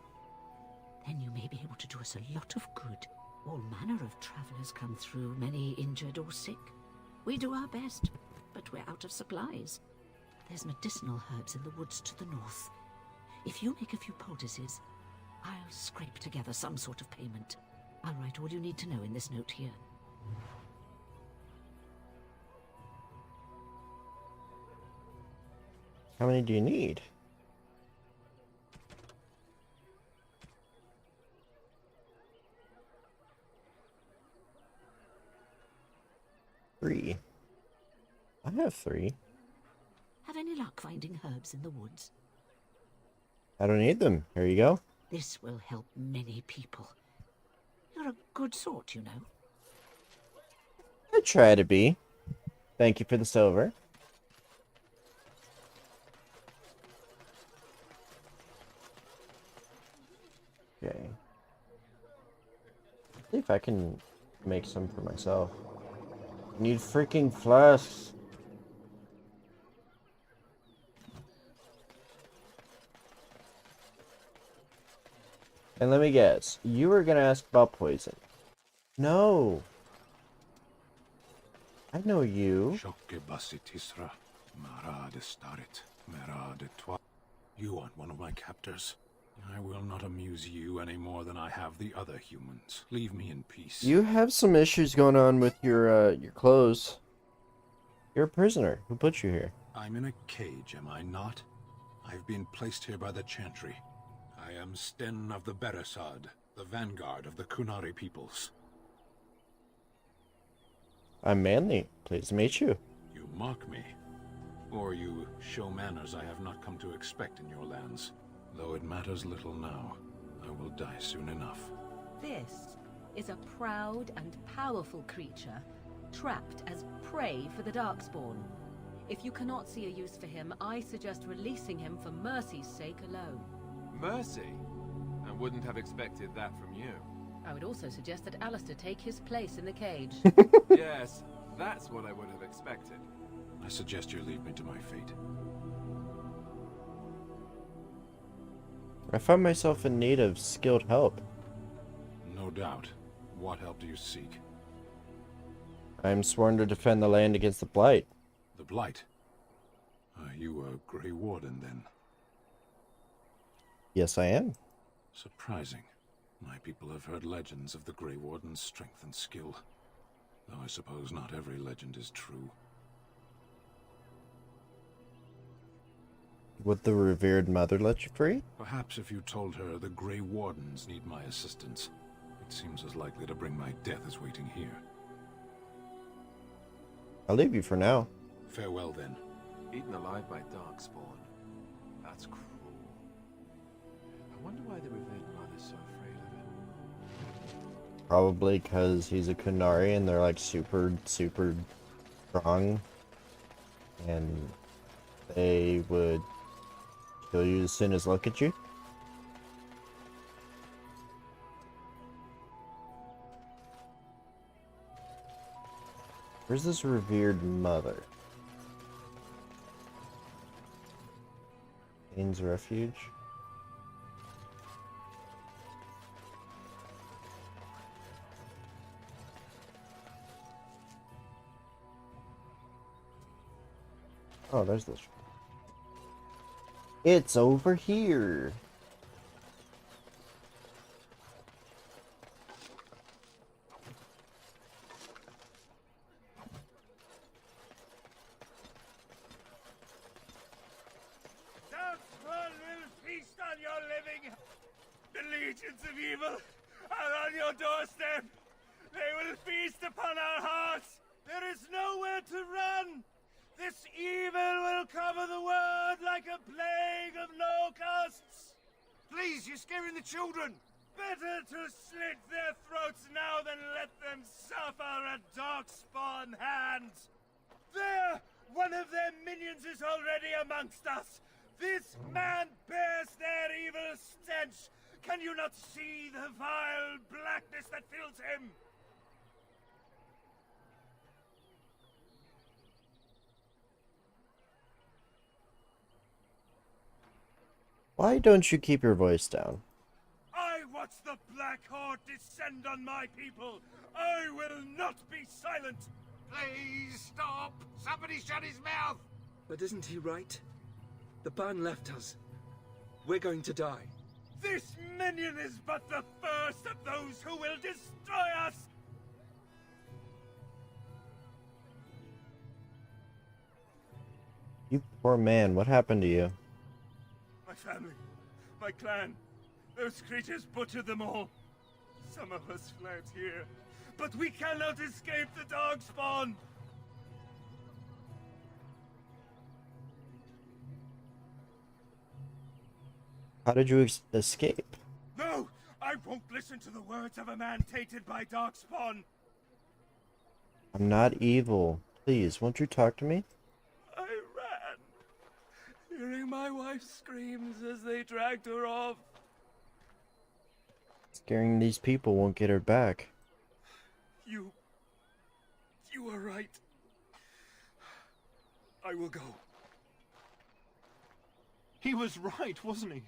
Then you may be able to do us a lot of good. All manner of travelers come through, many injured or sick. We do our best, but we're out of supplies. There's medicinal herbs in the woods to the north. If you make a few poultices, I'll scrape together some sort of payment. I'll write all you need to know in this note here. How many do you need? 3. I have 3. Have any luck finding herbs in the woods? I don't need them. Here you go. This will help many people. You're a good sort, you know. I try to be. Thank you for the silver. Okay. See if I can make some for myself. I need freaking flasks. And let me guess, you were gonna ask about poison. No. I know you. You aren't one of my captors. I will not amuse you any more than I have the other humans. Leave me in peace. You have some issues going on with your clothes. You're a prisoner. Who put you here? I'm in a cage, am I not? I've been placed here by the Chantry. I am Sten of the Beresad, the vanguard of the Kunari peoples. I'm Manly. Pleased to meet you. You mock me. Or you show manners I have not come to expect in your lands. Though it matters little now, I will die soon enough. This is a proud and powerful creature, trapped as prey for the Darkspawn. If you cannot see a use for him, I suggest releasing him for mercy's sake alone. Mercy? I wouldn't have expected that from you. I would also suggest that Alistair take his place in the cage. Yes, that's what I would have expected. I suggest you leave me to my fate. I find myself in need of skilled help. No doubt. What help do you seek? I am sworn to defend the land against the Blight. The Blight? Are you a Grey Warden, then? Yes, I am. Surprising. My people have heard legends of the Grey Warden's strength and skill. Though I suppose not every legend is true. Would the revered mother let you free? Perhaps if you told her the Grey Wardens need my assistance, it seems as likely to bring my death as waiting here. I'll leave you for now. Farewell, then. Eaten alive by Darkspawn. That's cruel. I wonder why the revered mother's so afraid of it. Probably because he's a Kunari and they're like super strong. And they would kill you as soon as look at you. Where's this revered mother? Kane's Refuge. Oh, there's this. It's over here. Darkspawn will feast on your living. The legions of evil are on your doorstep. They will feast upon our hearts. There is nowhere to run. This evil will cover the world like a plague of locusts. Please, you're scaring the children. Better to slit their throats now than let them suffer at Darkspawn hands. There! One of their minions is already amongst us. This man bears their evil stench. Can you not see the vile blackness that fills him? Why don't you keep your voice down? I watch the Black Horde descend on my people. I will not be silent. Please stop! Somebody shut his mouth! But isn't he right? The ban left us. We're going to die. This minion is but the first of those who will destroy us! You poor man, what happened to you? My family, my clan, those creatures butchered them all. Some of us fled here, but we cannot escape the Darkspawn. How did you escape? No! I won't listen to the words of a man tainted by darkspawn! I'm not evil. Please, won't you talk to me? I ran, hearing my wife's screams as they dragged her off. Scaring these people won't get her back. You are right. I will go. He was right, wasn't he?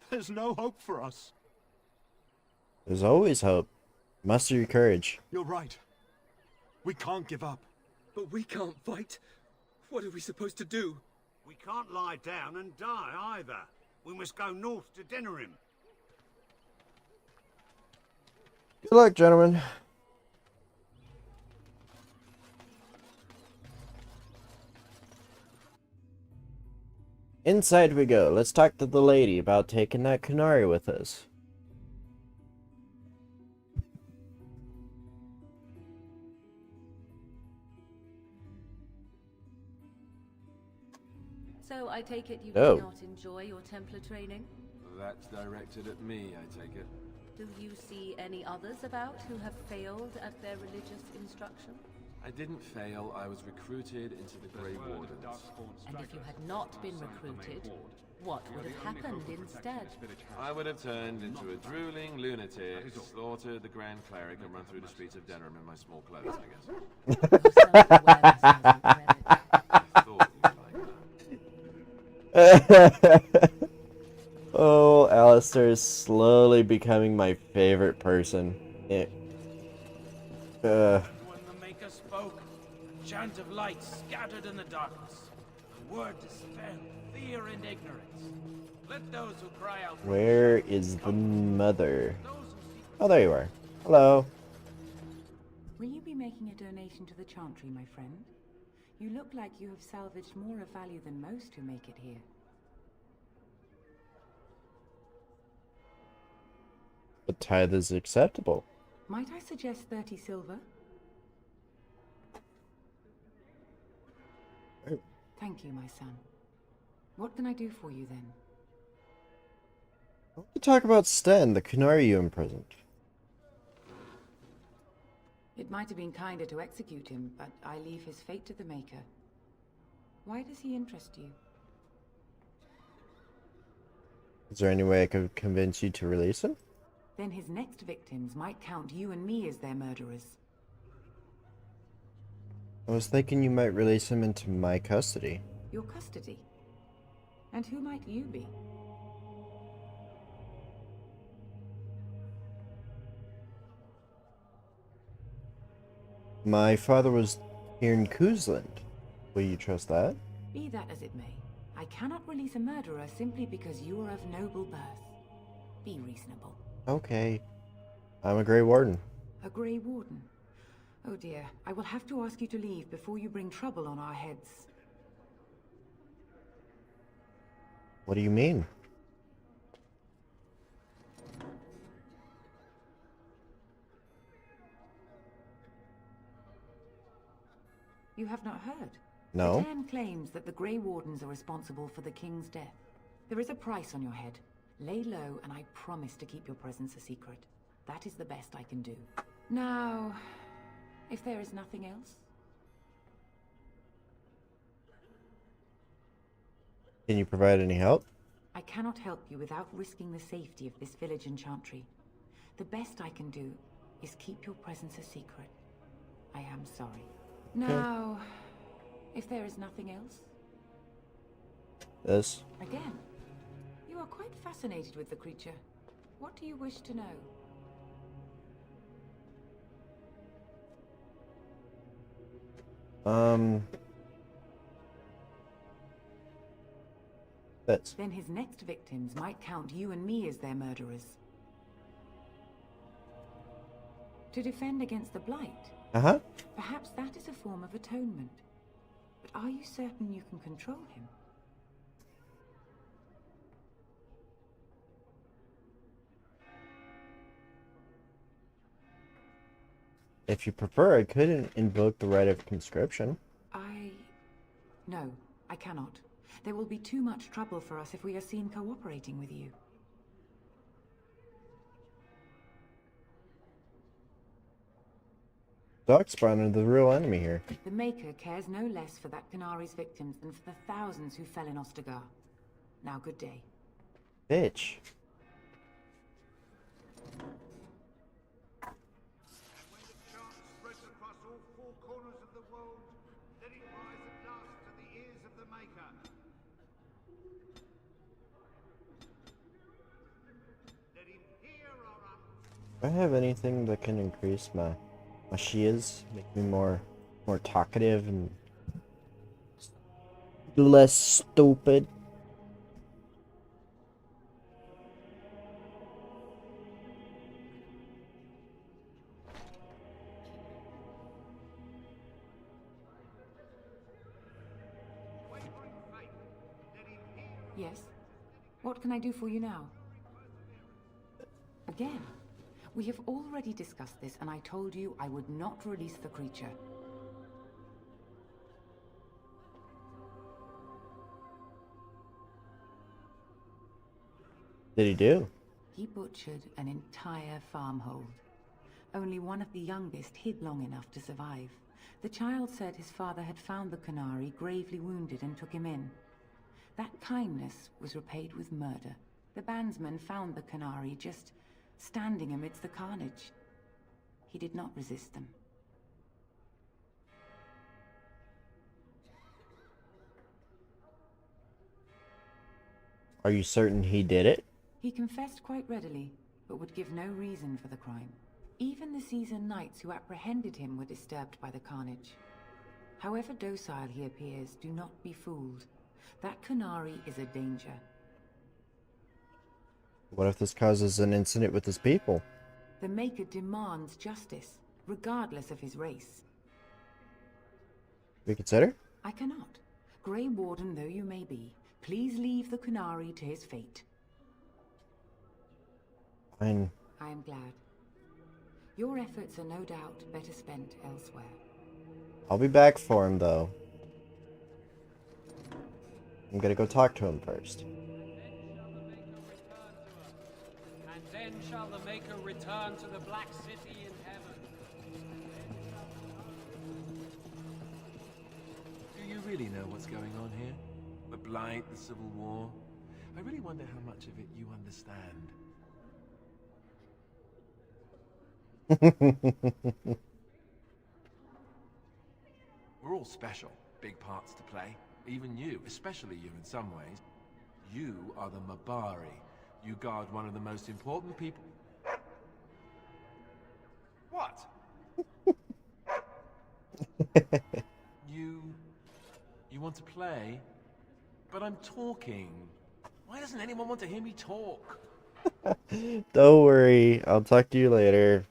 There's no hope for us. There's always hope. Muster your courage. You're right. We can't give up. But we can't fight. What are we supposed to do? We can't lie down and die either. We must go north to dinner him. Good luck, gentlemen. Inside we go. Let's talk to the lady about taking that canary with us. So I take it you Oh. do not enjoy your Templar training? That's directed at me, I take it. Do you see any others about who have failed at their religious instruction? I didn't fail, I was recruited into the Grey Wardens. And if you had not been recruited, what would have happened instead? I would have turned into a drooling lunatic, slaughtered the Grand Cleric, and run through the streets of Denham in my small clothes, I guess. Oh, Alistair is slowly becoming my favorite person. When the Maker spoke, a chant of light scattered in the darkness. A word dispelled fear and ignorance. Let those who cry out. Where is the mother? Oh, there you are. Hello. Will you be making a donation to the Chantry, my friend? You look like you have salvaged more of value than most who make it here. A tithe is acceptable. Might I suggest 30 silver? Thank you, my son. What can I do for you then? I want to talk about Sten, the canary you imprisoned. It might have been kinder to execute him, but I leave his fate to the Maker. Why does he interest you? Is there any way I could convince you to release him? Then his next victims might count you and me as their murderers. I was thinking you might release him into my custody. Your custody? And who might you be? My father was here in Kuzland. Will you trust that? Be that as it may, I cannot release a murderer simply because you are of noble birth. Be reasonable. Okay. I'm a Grey Warden. A Grey Warden? Oh dear, I will have to ask you to leave before you bring trouble on our heads. What do you mean? You have not heard? No. The Cairn claims that the Grey Wardens are responsible for the King's death. There is a price on your head. Lay low, and I promise to keep your presence a secret. That is the best I can do. Now, if there is nothing else... Can you provide any help? I cannot help you without risking the safety of this village and Chantry. The best I can do is keep your presence a secret. I am sorry. Now, if there is nothing else... This. Again, you are quite fascinated with the creature. What do you wish to know? That's... Then his next victims might count you and me as their murderers. To defend against the Blight? Uh-huh. Perhaps that is a form of atonement. But are you certain you can control him? If you prefer, I could invoke the right of conscription. No, I cannot. There will be too much trouble for us if we are seen cooperating with you. Darkspawn are the real enemy here. The Maker cares no less for that Canari's victims than for the thousands who fell in Ostagar. Now, good day. Bitch. Do I have anything that can increase my shears, make me more talkative and less stupid? Yes? What can I do for you now? Again? We have already discussed this, and I told you I would not release the creature. Did he do? He butchered an entire farmhold. Only one of the youngest hid long enough to survive. The child said his father had found the Canary gravely wounded and took him in. That kindness was repaid with murder. The bandsman found the Canary just standing amidst the carnage. He did not resist them. Are you certain he did it? He confessed quite readily, but would give no reason for the crime. Even the seasoned knights who apprehended him were disturbed by the carnage. However docile he appears, do not be fooled. That Canary is a danger. What if this causes an incident with his people? The Maker demands justice, regardless of his race. Reconsider? I cannot. Grey Warden though you may be, please leave the Canary to his fate. Fine. I am glad. Your efforts are no doubt better spent elsewhere. I'll be back for him, though. I'm gonna go talk to him first. And then shall the Maker return to the Black City in heaven. Do you really know what's going on here? The Blight, the Civil War? I really wonder how much of it you understand. We're all special. Big parts to play. Even you, especially you in some ways. You are the Mabari. You guard one of the most important people... What? You want to play? But I'm talking. Why doesn't anyone want to hear me talk? Don't worry, I'll talk to you later.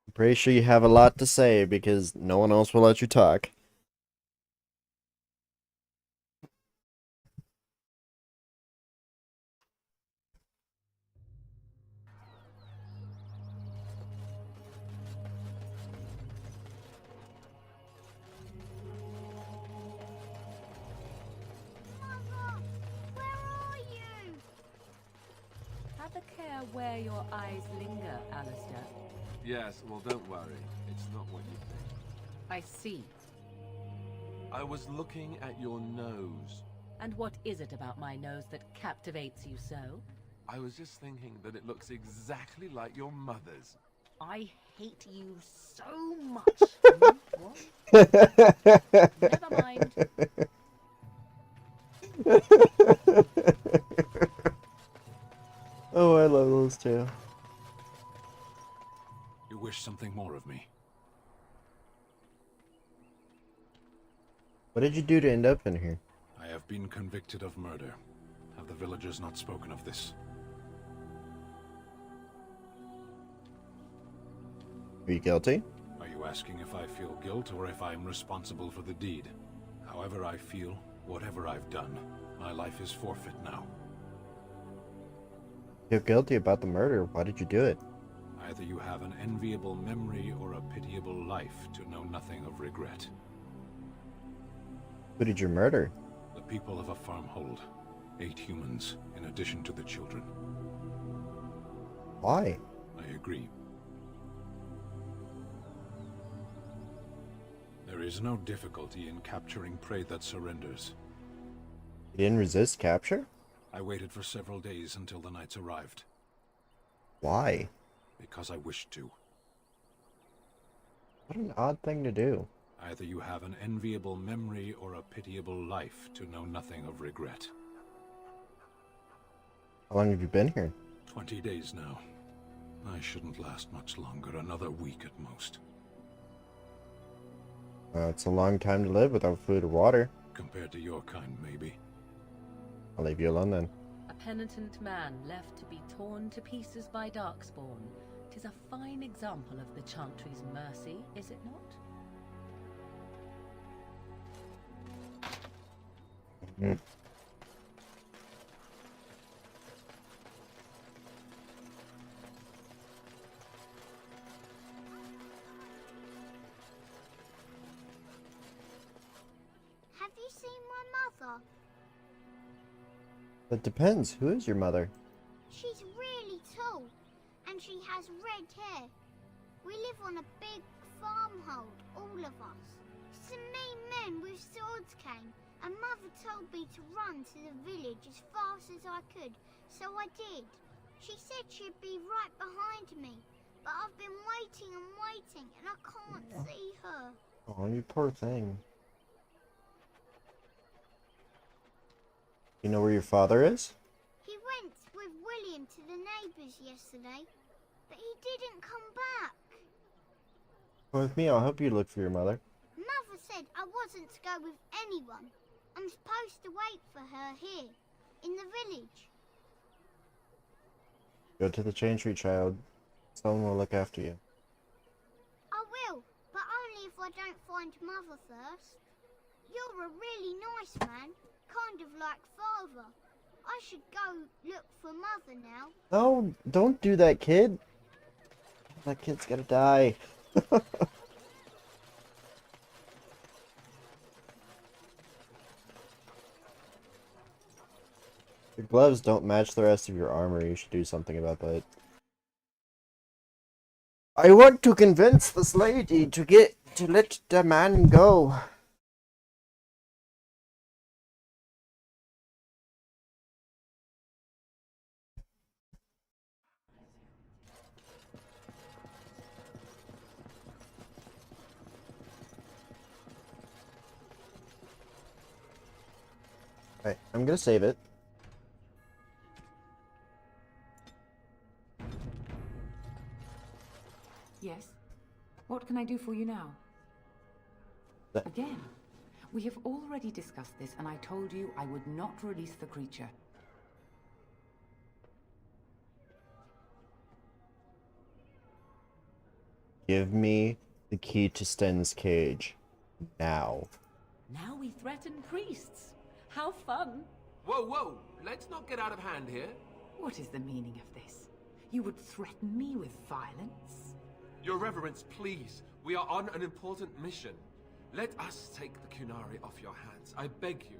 I'm pretty sure you have a lot to say because no one else will let you talk. Have a care where your eyes linger, Alistair. Yes, well don't worry. It's not what you think. I see. I was looking at your nose. And what is it about my nose that captivates you so? I was just thinking that it looks exactly like your mother's. I hate you so much. What? Never mind. Oh, I love those two. You wish something more of me? What did you do to end up in here? I have been convicted of murder. Have the villagers not spoken of this? Are you guilty? Are you asking if I feel guilt or if I'm responsible for the deed? However I feel, whatever I've done, my life is forfeit now. You're guilty about the murder. Why did you do it? Either you have an enviable memory or a pitiable life to know nothing of regret. Who did you murder? The people of a farmhold. 8 humans, in addition to the children. Why? I agree. There is no difficulty in capturing prey that surrenders. You didn't resist capture? I waited for several days until the knights arrived. Why? Because I wished to. What an odd thing to do. Either you have an enviable memory or a pitiable life to know nothing of regret. How long have you been here? 20 days now. I shouldn't last much longer, another week at most. It's a long time to live without food or water. Compared to your kind, maybe. I'll leave you alone then. A penitent man left to be torn to pieces by Darkspawn. 'Tis a fine example of the Chantry's mercy, is it not? Mm. Have you seen my mother? It depends. Who is your mother? She's really tall, and she has red hair. We live on a big farmhold, all of us. Some mean men with swords came, and Mother told me to run to the village as fast as I could, so I did. She said she'd be right behind me, but I've been waiting and waiting, and I can't see her. Oh, you poor thing. You know where your father is? He went with William to the neighbours yesterday, but he didn't come back. Come with me, I'll help you look for your mother. Mother said I wasn't to go with anyone. I'm supposed to wait for her here, in the village. Go to the Chantry, child. Someone will look after you. I will, but only if I don't find Mother first. You're a really nice man, kind of like Father. I should go look for Mother now. No, don't do that, kid. That kid's gonna die. Your gloves don't match the rest of your armor. You should do something about that. I want to convince this lady to let the man go. Alright, I'm gonna save it. Yes? What can I do for you now? Again, we have already discussed this, and I told you I would not release the creature. Give me the key to Sten's cage. Now. Now we threaten priests. How fun. Whoa, whoa! Let's not get out of hand here. What is the meaning of this? You would threaten me with violence? Your Reverence, please. We are on an important mission. Let us take the Kunari off your hands. I beg you.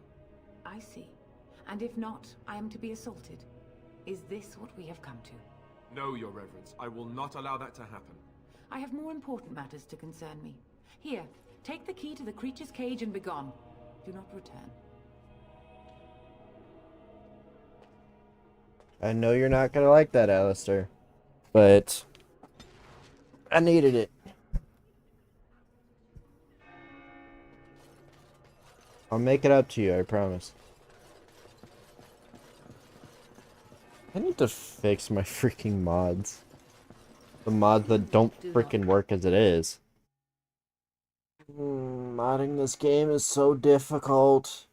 I see. And if not, I am to be assaulted. Is this what we have come to? No, Your Reverence. I will not allow that to happen. I have more important matters to concern me. Here, take the key to the creature's cage and begone. Do not return. I know you're not gonna like that, Alistair. But I needed it. I'll make it up to you, I promise. I need to fix my freaking mods. The mods that don't freaking work as it is. Modding this game is so difficult.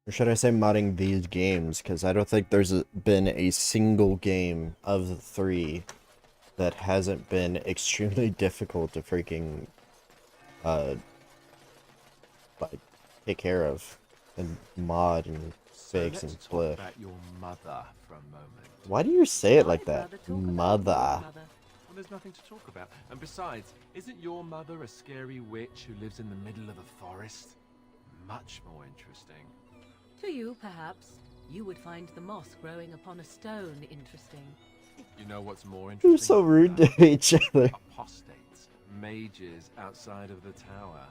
Or should I say modding these games? Because I don't think there's been a single game of the 3 that hasn't been extremely difficult to freaking like take care of. and mod and fix and let's talk flip. about your mother for a moment. Why do you say it like that? Mother. Well, there's nothing to talk about. And besides, isn't your mother a scary witch who lives in the middle of a forest? Much more interesting. To you, perhaps. You would find the moss growing upon a stone interesting. You know what's more interesting? You're so rude to each other. Apostates, mages outside of the tower.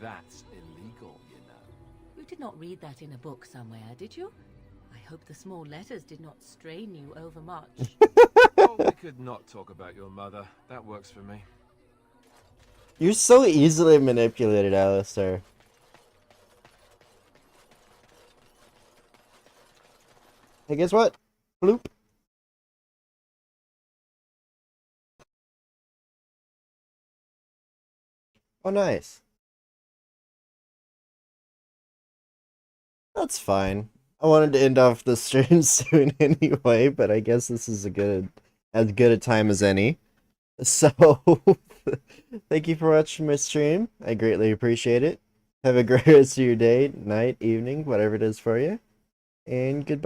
That's illegal, you know. You did not read that in a book somewhere, did you? I hope the small letters did not strain you overmuch. Oh, we could not talk about your mother. That works for me. You're so easily manipulated, Alistair. Hey, guess what? Bloop. Oh, nice. That's fine. I wanted to end off the stream soon anyway, but I guess this is as good a time as any. So, thank you for watching my stream. I greatly appreciate it. Have a great rest of your day, night, evening, whatever it is for you. And goodbye.